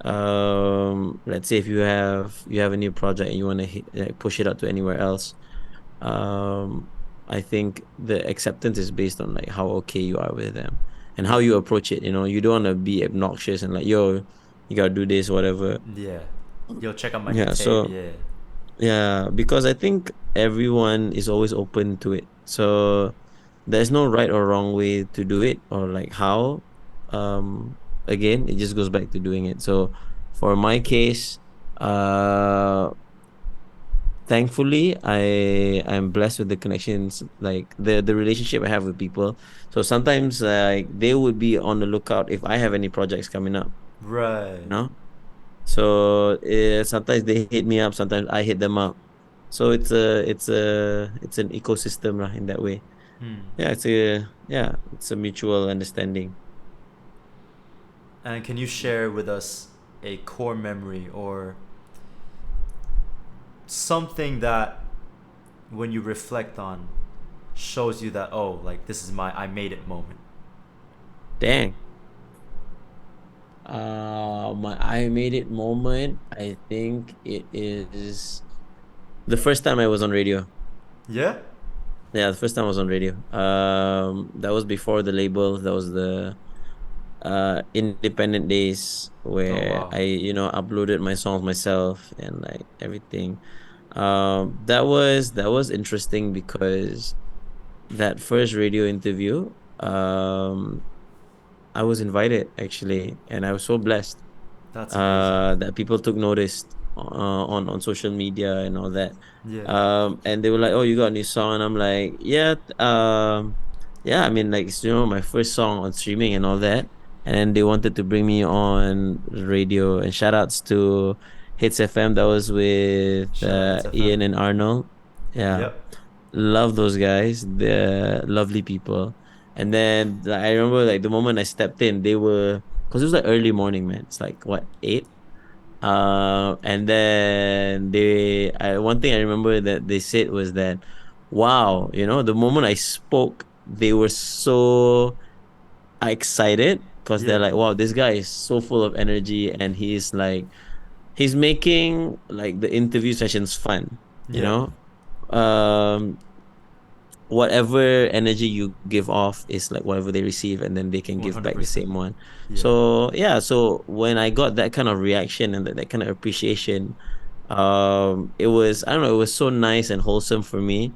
let's say if you have a new project and you want to push it out to anywhere else, um, I think the acceptance is based on like how okay you are with them and how you approach it. You don't want to be obnoxious and like, yo, you gotta do this, whatever. Yeah. Yo, check out my new Yeah. tape. So Yeah. yeah, because I think everyone is always open to it. So there's no right or wrong way to do it or like how. Again, it just goes back to doing it. So for my case, uh thankfully I'm blessed with the connections, like the relationship I have with people. So sometimes like they would be on the lookout if I have any projects coming up, Right. you know? So sometimes they hit me up, sometimes I hit them up. So it's an ecosystem lah, in that way. Hmm. It's a mutual understanding. And can you share with us a core memory or something that, when you reflect on, shows you that, oh, like this is my I made it moment? Dang. My I made it moment, I think it is the first time I was on radio. Yeah. Yeah, the first time I was on radio. That was before the label. That was the independent days Oh where wow. I uploaded my songs myself and like everything. That was interesting because that first radio interview, I was invited actually, and I was so blessed That's amazing. that people took notice on social media and all that. Yeah. And they were like, "Oh, you got a new song?" And I'm like, "Yeah, yeah. I mean, like, it's, my first song on streaming and all that." And then they wanted to bring me on radio. And shout outs to Hits FM. That was with Shout out Hits FM. Ian and Arnold. Yeah, Yep. love those guys. They're lovely people. And then like, I remember like the moment I stepped in, they were, because it was like early morning, man. It's like what, 8? And then one thing I remember that they said was that, wow, the moment I spoke, they were so excited because they're Yeah. like, wow, this guy is so full of energy and he's making like the interview sessions fun, you Yeah. know? Um, whatever energy you give off is like whatever they receive, and then they can One give hundred back the percent. same one. Yeah. So yeah, so when I got that kind of reaction and that kind of appreciation, It was, I don't know, it was so nice and wholesome for me,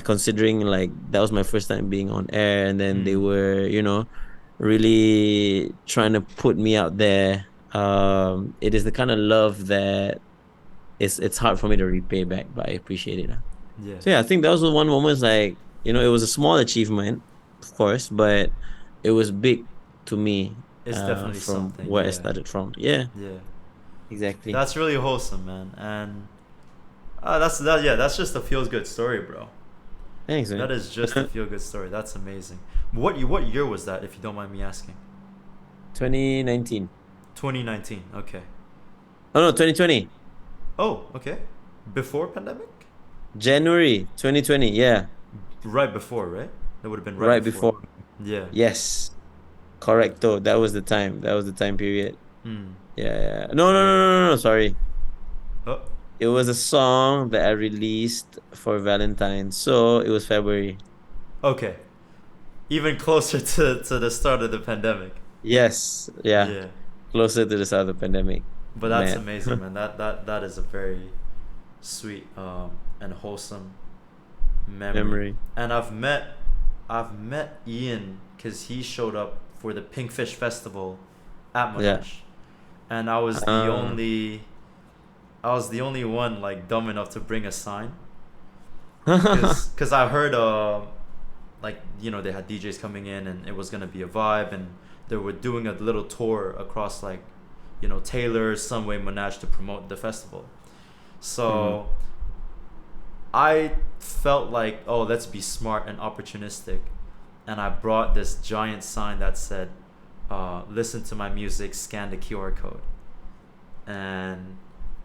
considering like that was my first time being on air, and then they Mm. were, really trying to put me out there. It is the kind of love that it's hard for me to repay back, but I appreciate it. Yeah. So yeah, I think that was the one moment, like, it was a small achievement, of course, but it was big to me, It's definitely from something. where I Yeah. started from. Yeah, Yeah. exactly. That's really wholesome, man. And that's that. Yeah, that's just a feels good story, bro. Thanks, That man. is just a feel good story. That's amazing. What year was that, if you don't mind me asking? 2019. 2019. Okay. Oh no, 2020. Oh, okay. Before pandemic? January 2020. Yeah, Right before, right? That would have been right right before. before. Yeah. Yes, correcto. That was the time. That was the time period. Hmm. Yeah, yeah. No, no, no, Yeah. no, no, no. Sorry. Oh, It was a song that I released for Valentine's. So it was February. okay. Even closer to the start of the pandemic. Yes, yeah. Yeah. Closer to the start of the pandemic. But that's Man. amazing, man. That is a very sweet and wholesome memory. Memory. And I've met Ian because he showed up for the Pinkfish Festival at Yeah. Monash, and I was the Uh, only I was the only one like dumb enough to bring a sign, cause I heard like they had DJs coming in and it was gonna be a vibe, and they were doing a little tour across like Taylor, Sunway, Monash to promote the festival. mhm. So I felt like, oh, let's be smart and opportunistic, and I brought this giant sign that said, "Listen to my music, scan the QR code," and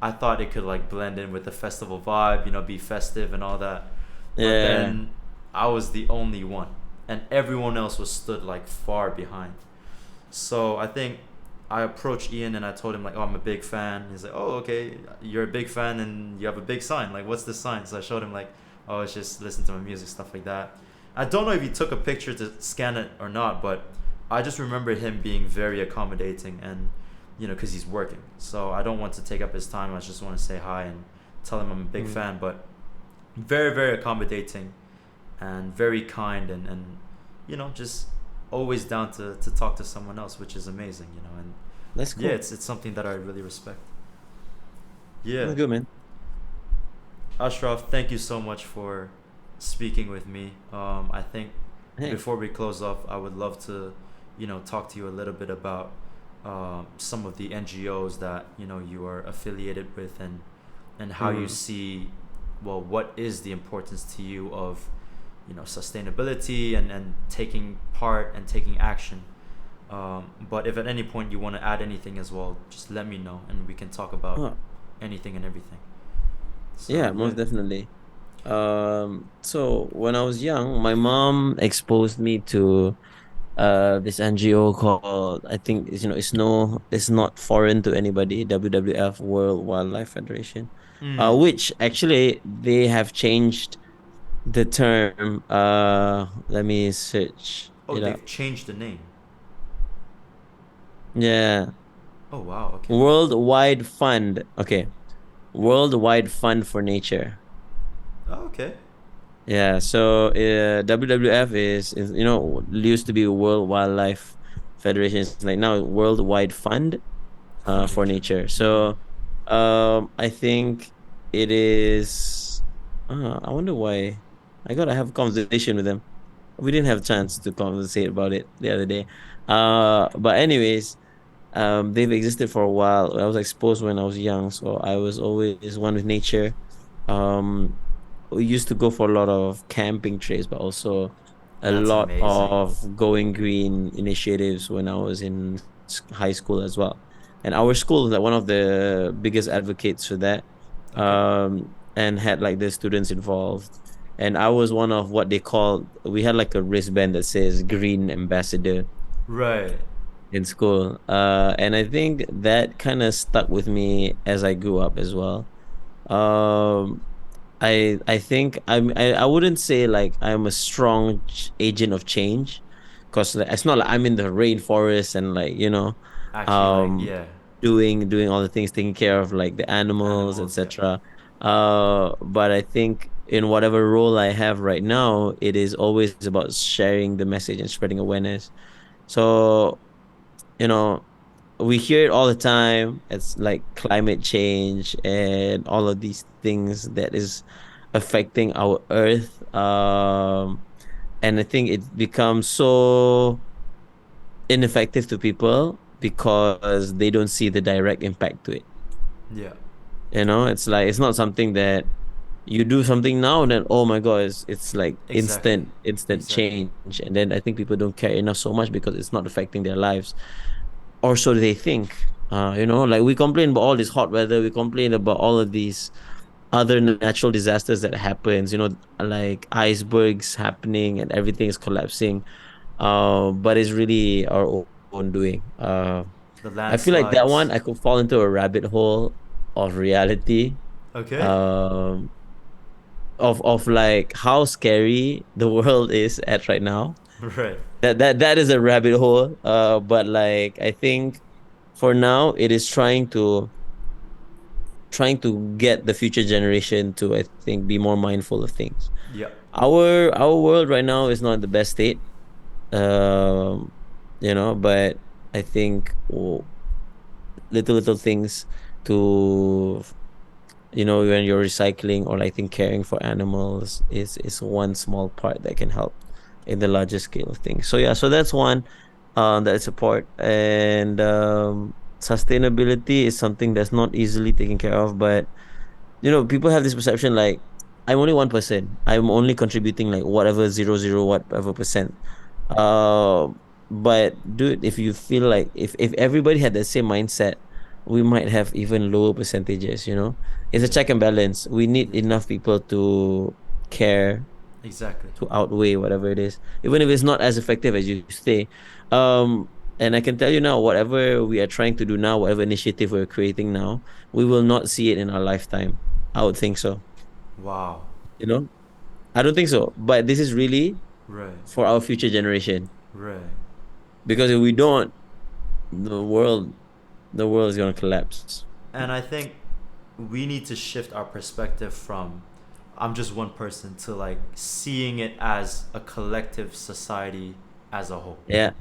I thought it could like blend in with the festival vibe, be festive and all that. But Yeah. then I was the only one, and everyone else was stood like far behind. So I think I approached Ian and I told him like, oh, I'm a big fan. He's like, oh, okay, you're a big fan and you have a big sign. Like, what's the sign? So I showed him like, oh, it's just listen to my music, stuff like that. I don't know if he took a picture to scan it or not, but I just remember him being very accommodating and, because he's working. So I don't want to take up his time. I just want to say hi and tell him I'm a big Mm. fan. But very, very accommodating and very kind and just always down to talk to someone else, which is amazing, and That's yeah, cool. it's something that I really respect. That's Yeah. good, man. Ashraf, thank you so much for speaking with me. I think Hey. before we close off, I would love to, talk to you a little bit about some of the NGOs that you are affiliated with, and how you Mm. see, well, what is the importance to you of sustainability and taking part and taking action. But if at any point you want to add anything as well, just let me know and we can talk about Oh, anything and everything. yeah, So yeah. most definitely. So when I was young, my mom exposed me to this NGO called, I think it's not foreign to anybody, WWF, World Wildlife Federation, Mm. which actually they have changed the term. Let me search Oh, it up. they've changed the name. Yeah, Oh wow. Okay. Worldwide Fund. Okay, Worldwide Fund for Nature. Oh, okay. Yeah, so WWF is used to be World Wildlife Federation. It's like now Worldwide Fund For for nature. nature. Mm. So I think it is I wonder why. I gotta have a conversation with them. We didn't have a chance to conversate about it the other day. But anyways, they've existed for a while. I was exposed when I was young, so I was always one with nature. Um, we used to go for a lot of camping trips, but also a That's lot amazing. of going green initiatives when I was in high school as well. And our school is like one of the biggest advocates for that. Okay. And had like the students involved. And I was one of what they called, we had like a wristband that says Green Ambassador Right. in school. And I think that kind of stuck with me as I grew up as well. Um, I think I wouldn't say like I'm a strong agent of change, because it's not like I'm in the rainforest and like Actually, like, um yeah. doing all the things, taking care of like the animals, Animals, yeah. etc. But I think in whatever role I have right now, it is always about sharing the message and spreading awareness. So, you know, we hear it all the time. It's like climate change and all of these things that is affecting our earth. And I think it becomes so ineffective to people because they don't see the direct impact to it. Yeah. It's like it's not something that you do something now, then oh my god, it's like Exactly. instant Exactly. change. And then I think people don't care enough so much because it's not affecting their lives, or so they think. Like we complain about all this hot weather, we complain about all of these other natural disasters that happens, like icebergs happening and everything is collapsing. But it's really our own doing. The I feel like that landslides. one I could fall into a rabbit hole of reality, Okay. um, of like how scary the world is at right now. Right. That is a rabbit hole. But like I think for now it is trying to get the future generation to, I think, be more mindful of things. Yeah. Our world right now is not in the best state. Um, but I think little things to, when you're recycling or I think caring for animals is one small part that can help in the larger scale of things. So yeah, so that's one that I support. And sustainability is something that's not easily taken care of, but people have this perception like I'm only one person. I'm only contributing like whatever zero whatever percent. Uh, but dude, if you feel like if everybody had the same mindset, we might have even lower percentages. It's a Yeah. check and balance. We need Yeah. enough people to care Exactly. to outweigh whatever it is, even if it's not as effective as you say. And I can tell you now, whatever we are trying to do now, whatever initiative we're creating now, we will not see it in our lifetime. I would think so. Wow. You know, I don't think so. But this is really Right. for our future generation. Right. Because if we don't, the world, the world is gonna collapse. And I think we need to shift our perspective from I'm just one person to like seeing it as a collective society as a whole. Yeah.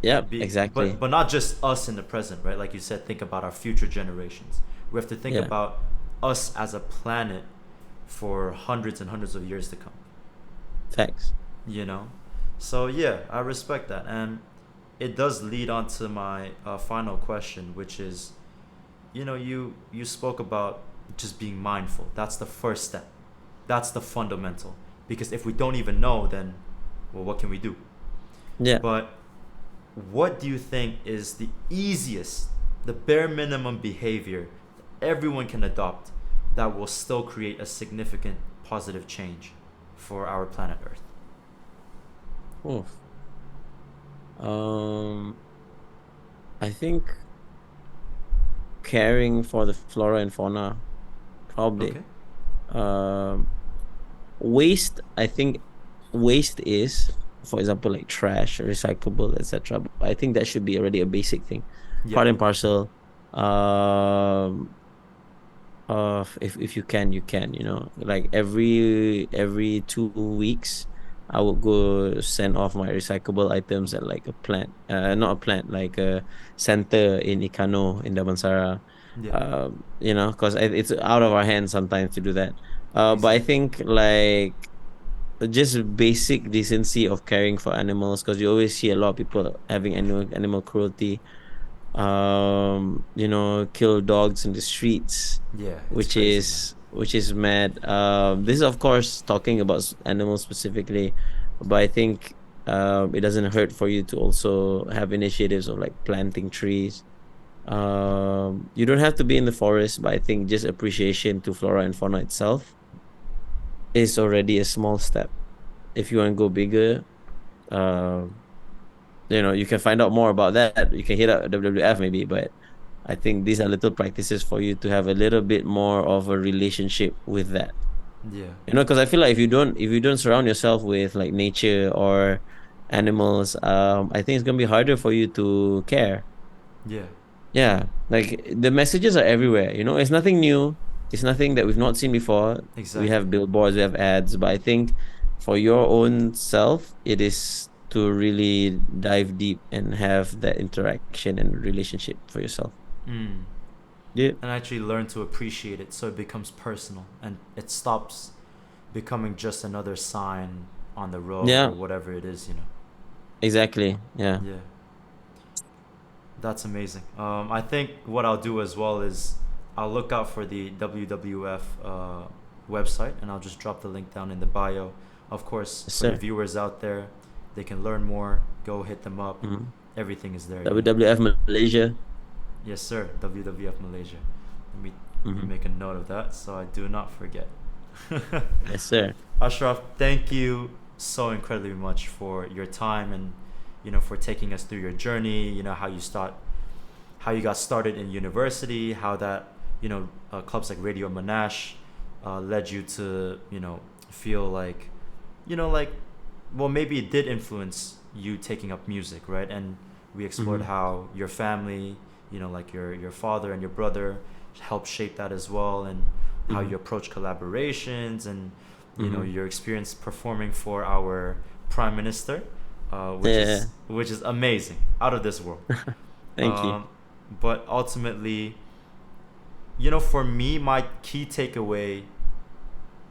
Yep. But Exactly. not just us in the present, right? Like you said, think about our future generations. We have to think Yeah. about us as a planet for hundreds and hundreds of years to come. Facts. You know, so yeah, I respect that, and it does lead on to my final question, which is, you spoke about just being mindful. That's the first step. That's the fundamental. Because if we don't even know, then, well, what can we do? Yeah. But what do you think is the easiest, the bare minimum behavior that everyone can adopt that will still create a significant positive change for our planet Earth? Oof. Um, I think caring for the flora and fauna, probably. Okay. Um, waste, I think waste is, for example, like trash, recyclable, etc. I think that should be already a basic thing, Yeah. part and parcel. Um, if you can, you can, like every 2 weeks, I would go send off my recyclable items at like a plant, not a plant, like a center in Ikano in Damansara. Yeah. Because it's out of our hands sometimes to do that. But I Exactly. think like just basic decency of caring for animals, because you always see a lot of people having animal cruelty, kill dogs in the streets, Yeah, it's which crazy, man. is which is mad. This is of course talking about animals specifically, but I think it doesn't hurt for you to also have initiatives of like planting trees. You don't have to be in the forest, but I think just appreciation to flora and fauna itself is already a small step. If you want to go bigger, um, you can find out more about that. You can hit up WWF maybe, but I think these are little practices for you to have a little bit more of a relationship with that. Yeah. Because I feel like if you don't surround yourself with like nature or animals, I think it's gonna be harder for you to care. Yeah. Yeah, like the messages are everywhere, you know, it's nothing new. It's nothing that we've not seen before. We Exactly. have billboards, we have ads, but I think for your own self, it is to really dive deep and have that interaction and relationship for yourself. Mm. Yeah. And actually learn to appreciate it so it becomes personal and it stops becoming just another sign on the road or Yeah, whatever it is, you know. exactly. Yeah. Yeah, that's amazing. I think what I'll do as well is I'll look out for the WWF website and I'll just drop the link down in the bio. Of course, Yes, for the sir. viewers out there, they can learn more. Go hit them up. Mhm. Everything is there, you know. WWF Malaysia. Yes, sir. WWF Malaysia. Let me Hmm. make a note of that so I do not forget. Yes, sir. Ashraf, thank you so incredibly much for your time and for taking us through your journey. How you got started in university, how that clubs like Radio Monash led you to feel like like well maybe it did influence you taking up music, right? And we explored Hmm. how your family, like your father and your brother helped shape that as well, and how Hmm. you approach collaborations and Hmm. your experience performing for our prime minister, which Yeah. is amazing, out of this world. Thank you. um, but ultimately, for me, my key takeaway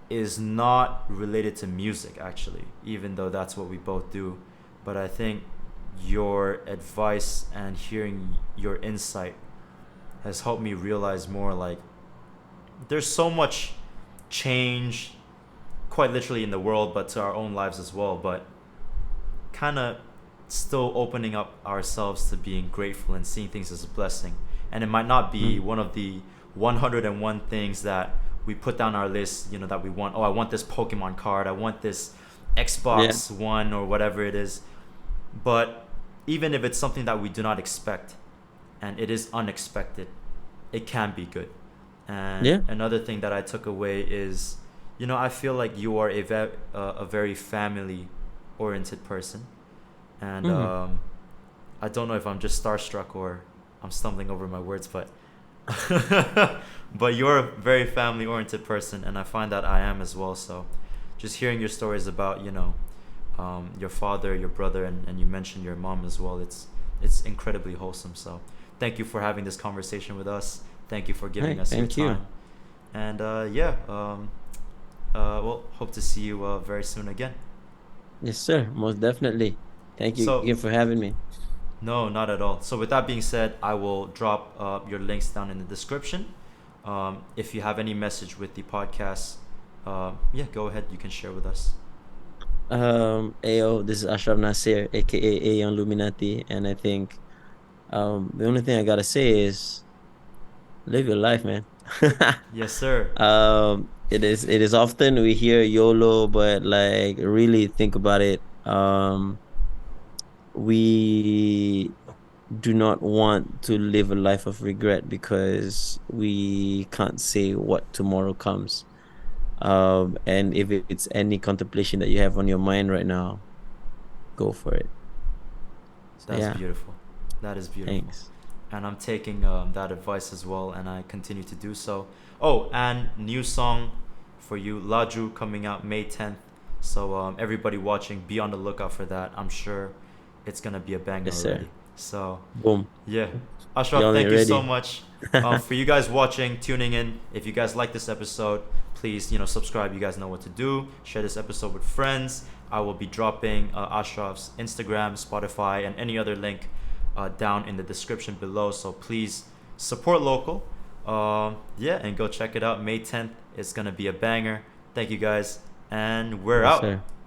is not related to music, actually, even though that's what we both do. But I think your advice and hearing your insight has helped me realize more, like, there's so much change, quite literally in the world, but to our own lives as well. But kind of still opening up ourselves to being grateful and seeing things as a blessing. And it might not be Mm. one of the 101 things that we put down our list, that we want. Oh, I want this Pokemon card. I want this Yeah. Xbox One or whatever it is. But even if it's something that we do not expect and it is unexpected, it can be good. And Yeah. another thing that I took away is, I feel like you are a very family oriented person, and Hmm. I don't know if I'm just starstruck or I'm stumbling over my words, but but you're a very family oriented person, and I find that I am as well. So just hearing your stories about your father, your brother, and you mentioned your mom as well. It's incredibly wholesome. So thank you for having this conversation with us. Thank you for giving Hey, us your thank you. time, and yeah, we'll hope to see you very soon again. Yes, sir. Most definitely. Thank you So again for having me. no, not at all. So with that being said, I will drop your links down in the description. If you have any message with the podcast, yeah, go ahead. You can share with us. Ayo, this is Ashraf Nasir, aka A Young Luminati, and I think the only thing I gotta say is live your life, man. Yes, sir. It is often we hear YOLO, but like really think about it. We do not want to live a life of regret because we can't say what tomorrow comes. And if it's any contemplation that you have on your mind right now, go for it. So That's yeah, beautiful. That is beautiful. thanks. And I'm taking that advice as well, and I continue to do so. Oh, and new song for you, Laju, coming out May 10th. So everybody watching, be on the lookout for that. I'm sure it's gonna be a banger Yes, sir. already. So Boom. yeah, Ashraf, Y'all thank ain't you so ready. much for you guys watching, tuning in. If you guys like this episode, please subscribe. You guys know what to do. Share this episode with friends. I will be dropping Ashraf's Instagram, Spotify, and any other link down in the description below. So please support local. Yeah, and go check it out. May 10th. It's gonna be a banger. Thank you guys, and we're Yes, out. sir.